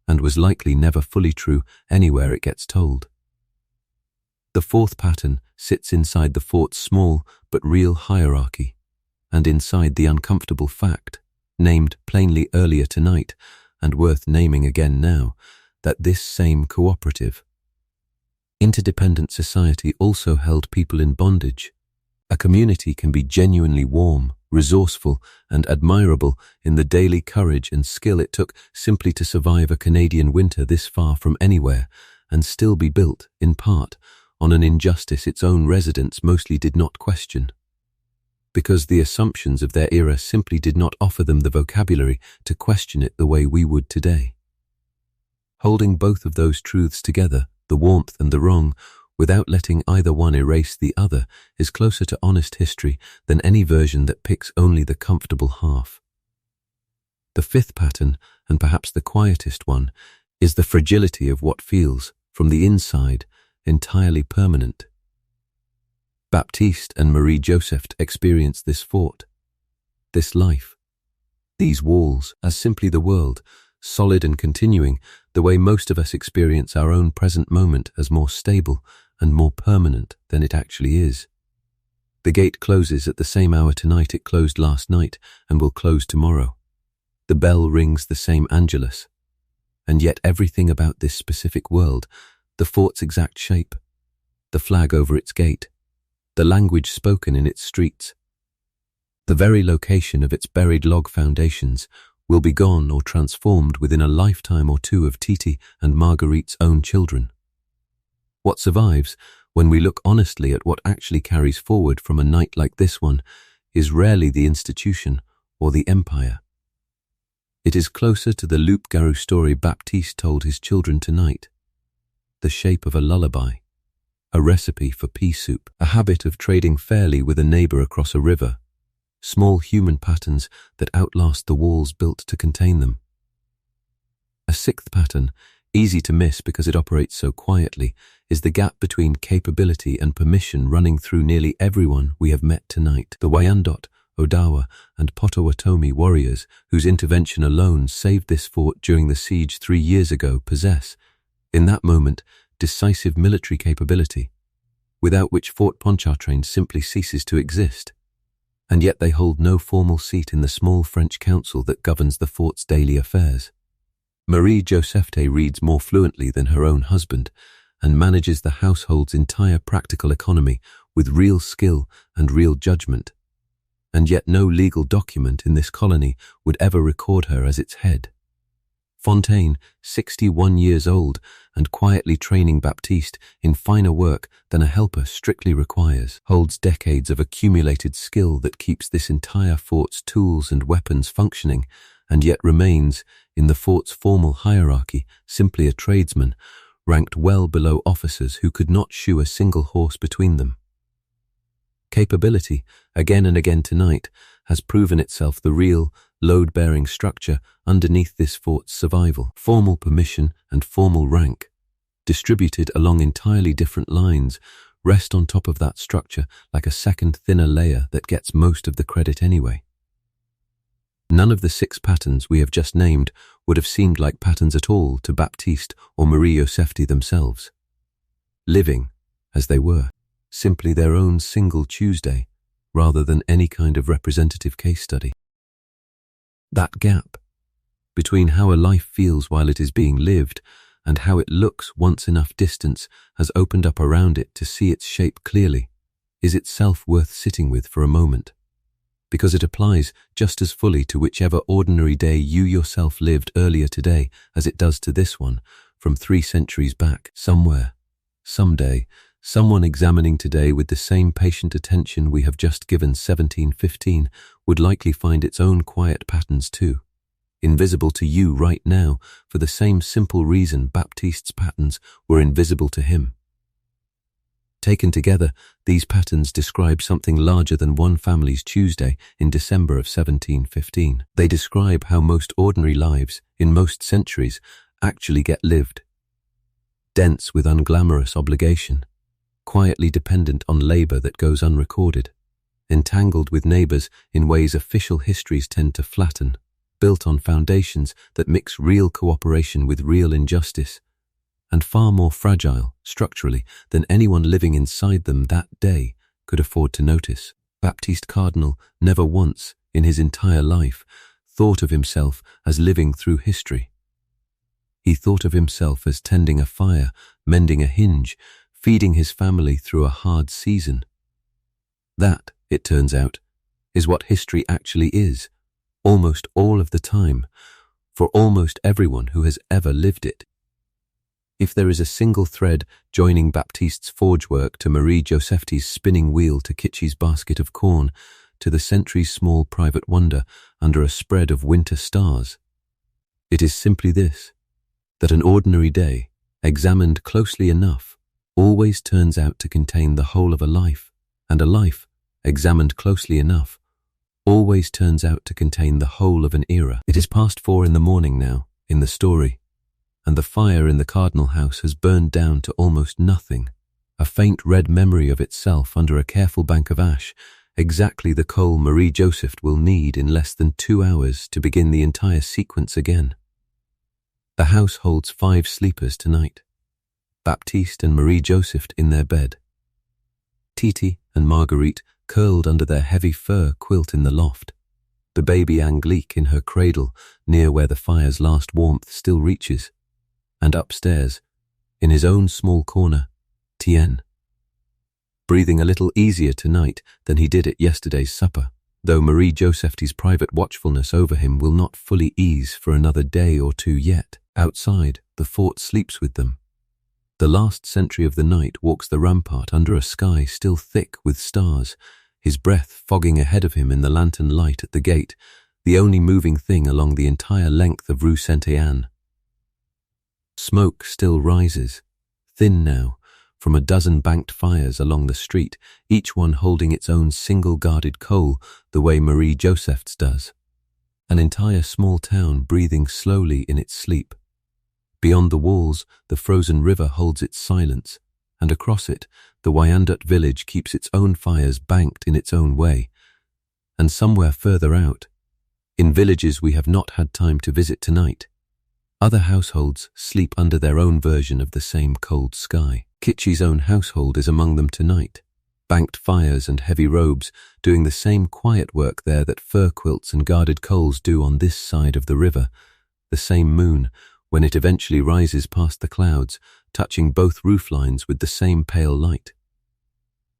and was likely never fully true anywhere it gets told. The fourth pattern sits inside the fort's small but real hierarchy, and inside the uncomfortable fact, named plainly earlier tonight and worth naming again now, that this same cooperative, interdependent society also held people in bondage. A community can be genuinely warm, resourceful, and admirable in the daily courage and skill it took simply to survive a Canadian winter this far from anywhere, and still be built, in part, on an injustice its own residents mostly did not question, because the assumptions of their era simply did not offer them the vocabulary to question it the way we would today. Holding both of those truths together, the warmth and the wrong, without letting either one erase the other, is closer to honest history than any version that picks only the comfortable half. The fifth pattern, and perhaps the quietest one, is the fragility of what feels, from the inside, entirely permanent. Baptiste and Marie Joseph experienced this fort, this life, these walls as simply the world, solid and continuing, the way most of us experience our own present moment as more stable and more permanent than it actually is. The gate closes at the same hour tonight it closed last night and will close tomorrow. The bell rings the same Angelus. And yet everything about this specific world, the fort's exact shape, the flag over its gate, the language spoken in its streets, the very location of its buried log foundations will be gone or transformed within a lifetime or two of Titi and Marguerite's own children. What survives, when we look honestly at what actually carries forward from a night like this one, is rarely the institution or the empire. It is closer to the loup-garou story Baptiste told his children tonight, the shape of a lullaby, a recipe for pea soup, a habit of trading fairly with a neighbor across a river, small human patterns that outlast the walls built to contain them. A sixth pattern, easy to miss because it operates so quietly, is the gap between capability and permission running through nearly everyone we have met tonight. The Wyandot, Odawa, and Potawatomi warriors whose intervention alone saved this fort during the siege 3 years ago possess, in that moment, decisive military capability, without which Fort Pontchartrain simply ceases to exist. And yet they hold no formal seat in the small French council that governs the fort's daily affairs. Marie Joseph reads more fluently than her own husband and manages the household's entire practical economy with real skill and real judgment. And yet no legal document in this colony would ever record her as its head. Fontaine, 61 years old and quietly training Baptiste in finer work than a helper strictly requires, holds decades of accumulated skill that keeps this entire fort's tools and weapons functioning, and yet remains, in the fort's formal hierarchy, simply a tradesman, ranked well below officers who could not shoe a single horse between them. Capability, again and again tonight, has proven itself the real, load-bearing structure underneath this fort's survival. Formal permission and formal rank, distributed along entirely different lines, rest on top of that structure like a second thinner layer that gets most of the credit anyway. None of the 6 patterns we have just named would have seemed like patterns at all to Baptiste or Marie-Joseph themselves. Living, as they were, simply their own single Tuesday, rather than any kind of representative case study. That gap between how a life feels while it is being lived and how it looks once enough distance has opened up around it to see its shape clearly, is itself worth sitting with for a moment, because it applies just as fully to whichever ordinary day you yourself lived earlier today as it does to this one from 3 centuries back. Somewhere, someday, someone examining today with the same patient attention we have just given 1715 would likely find its own quiet patterns too, invisible to you right now for the same simple reason Baptiste's patterns were invisible to him. Taken together, these patterns describe something larger than one family's Tuesday in December of 1715. They describe how most ordinary lives, in most centuries, actually get lived. Dense with unglamorous obligation, quietly dependent on labor that goes unrecorded, entangled with neighbors in ways official histories tend to flatten, built on foundations that mix real cooperation with real injustice, and far more fragile, structurally, than anyone living inside them that day could afford to notice. Baptiste Cardinal never once, in his entire life, thought of himself as living through history. He thought of himself as tending a fire, mending a hinge, feeding his family through a hard season. That, it turns out, is what history actually is, almost all of the time, for almost everyone who has ever lived it. If there is a single thread joining Baptiste's forge work to Marie-Joseph's spinning wheel to Kitschy's basket of corn, to the century's small private wonder under a spread of winter stars, it is simply this, that an ordinary day, examined closely enough, always turns out to contain the whole of a life, and a life, examined closely enough, always turns out to contain the whole of an era. It is past 4 in the morning now, in the story, and the fire in the Cardinal house has burned down to almost nothing, a faint red memory of itself under a careful bank of ash, exactly the coal Marie-Joseph will need in less than 2 hours to begin the entire sequence again. The house holds 5 sleepers tonight, Baptiste and Marie-Joseph in their bed, Titi and Marguerite curled under their heavy fur quilt in the loft, the baby Angelique in her cradle near where the fire's last warmth still reaches, and upstairs, in his own small corner, Tien, breathing a little easier tonight than he did at yesterday's supper, though Marie-Joseph's private watchfulness over him will not fully ease for another day or 2 yet. Outside, the fort sleeps with them. The last sentry of the night walks the rampart under a sky still thick with stars, his breath fogging ahead of him in the lantern light at the gate, the only moving thing along the entire length of Rue Sainte-Anne. Smoke still rises, thin now, from a dozen banked fires along the street, each one holding its own single-guarded coal the way Marie-Joseph's does. An entire small town breathing slowly in its sleep. Beyond the walls, the frozen river holds its silence, and across it, the Wyandotte village keeps its own fires banked in its own way. And somewhere further out, in villages we have not had time to visit tonight, other households sleep under their own version of the same cold sky. Kitschy's own household is among them tonight, banked fires and heavy robes, doing the same quiet work there that fur quilts and guarded coals do on this side of the river, the same moon, when it eventually rises past the clouds, touching both roof lines with the same pale light.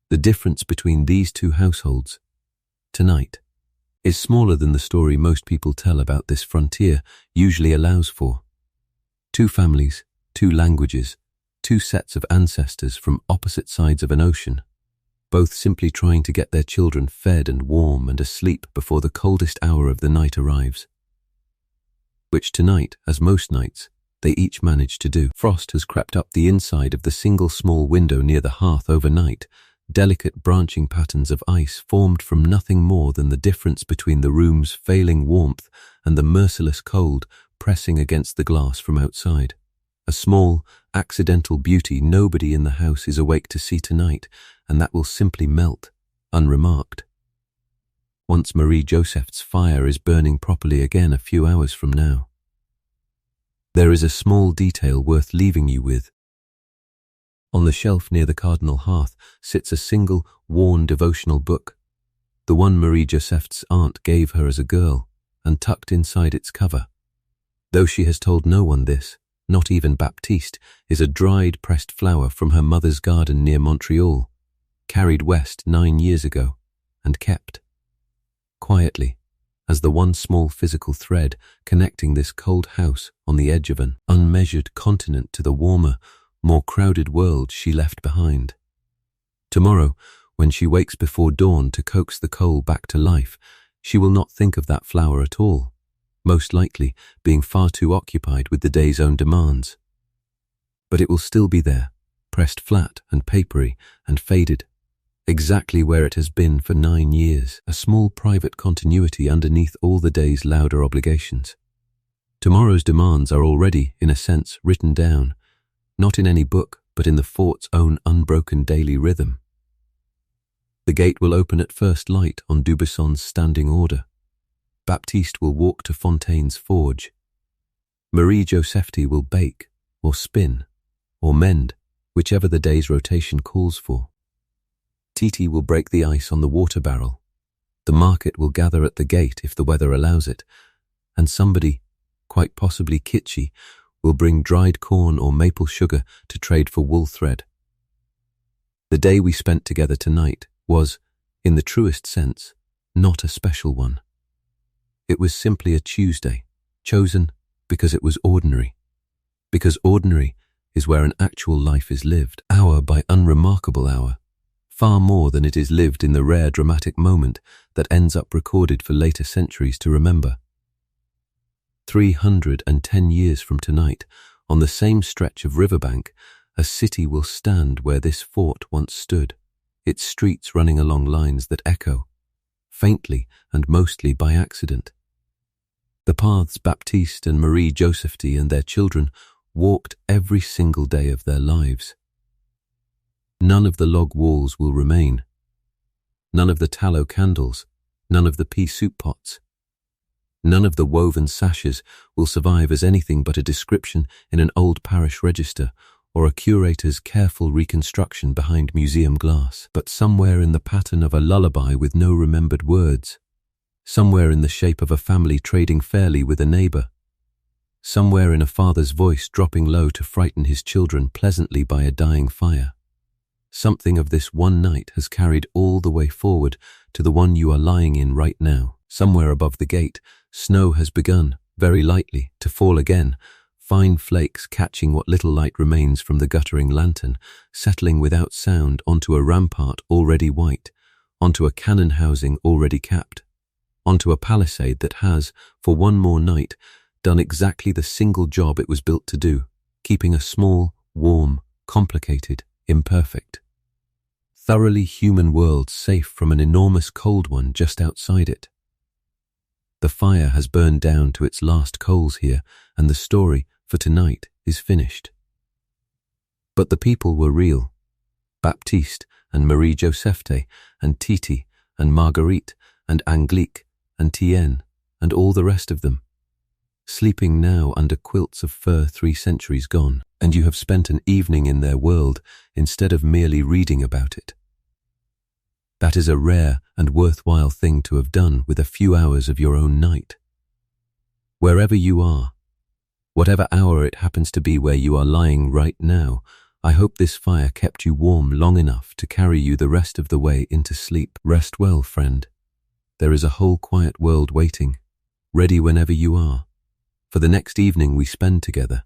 The difference between these 2 households, tonight, is smaller than the story most people tell about this frontier usually allows for. 2 families, 2 languages, 2 sets of ancestors from opposite sides of an ocean, both simply trying to get their children fed and warm and asleep before the coldest hour of the night arrives. Which tonight, as most nights, they each manage to do. Frost has crept up the inside of the single small window near the hearth overnight, delicate branching patterns of ice formed from nothing more than the difference between the room's failing warmth and the merciless cold pressing against the glass from outside. A small, accidental beauty nobody in the house is awake to see tonight, and that will simply melt, unremarked. once Marie Joseph's fire is burning properly again a few hours from now. There is a small detail worth leaving you with. On the shelf near the cardinal hearth sits a single, worn devotional book, the one Marie Joseph's aunt gave her as a girl, and tucked inside its cover. Though she has told no one this, not even Baptiste, is a dried pressed flower from her mother's garden near Montreal, carried west 9 years ago, and kept quietly, as the one small physical thread connecting this cold house on the edge of an unmeasured continent to the warmer, more crowded world she left behind. Tomorrow, when she wakes before dawn to coax the coal back to life, she will not think of that flower at all, most likely being far too occupied with the day's own demands. But it will still be there, pressed flat and papery and faded, exactly where it has been for 9 years, a small private continuity underneath all the day's louder obligations. Tomorrow's demands are already, in a sense, written down, not in any book, but in the fort's own unbroken daily rhythm. The gate will open at first light on Dubisson's standing order. Baptiste will walk to Fontaine's forge. Marie Josephte will bake, or spin, or mend, whichever the day's rotation calls for. Titi will break the ice on the water barrel. The market will gather at the gate if the weather allows it, and somebody, quite possibly Kitschy, will bring dried corn or maple sugar to trade for wool thread. The day we spent together tonight was, in the truest sense, not a special one. It was simply a Tuesday, chosen because it was ordinary. Because ordinary is where an actual life is lived, hour by unremarkable hour, far more than it is lived in the rare dramatic moment that ends up recorded for later centuries to remember. 310 years from tonight, on the same stretch of riverbank, a city will stand where this fort once stood, its streets running along lines that echo, faintly and mostly by accident. The paths Baptiste and Marie Josephte and their children walked every single day of their lives. None of the log walls will remain. None of the tallow candles, none of the pea soup pots. None of the woven sashes will survive as anything but a description in an old parish register or a curator's careful reconstruction behind museum glass, but somewhere in the pattern of a lullaby with no remembered words, somewhere in the shape of a family trading fairly with a neighbor, somewhere in a father's voice dropping low to frighten his children pleasantly by a dying fire. Something of this one night has carried all the way forward to the one you are lying in right now. Somewhere above the gate, snow has begun, very lightly, to fall again, fine flakes catching what little light remains from the guttering lantern, settling without sound onto a rampart already white, onto a cannon housing already capped, onto a palisade that has, for one more night, done exactly the single job it was built to do, keeping a small, warm, complicated, imperfect, thoroughly human world safe from an enormous cold one just outside it. The fire has burned down to its last coals here, and the story, for tonight, is finished. But the people were real. Baptiste and Marie Josephte and Titi and Marguerite and Angelique and Tienne and all the rest of them, sleeping now under quilts of fur 3 centuries gone, and you have spent an evening in their world instead of merely reading about it. That is a rare and worthwhile thing to have done with a few hours of your own night. Wherever you are, whatever hour it happens to be where you are lying right now, I hope this fire kept you warm long enough to carry you the rest of the way into sleep. Rest well, friend. There is a whole quiet world waiting, ready whenever you are, for the next evening we spend together.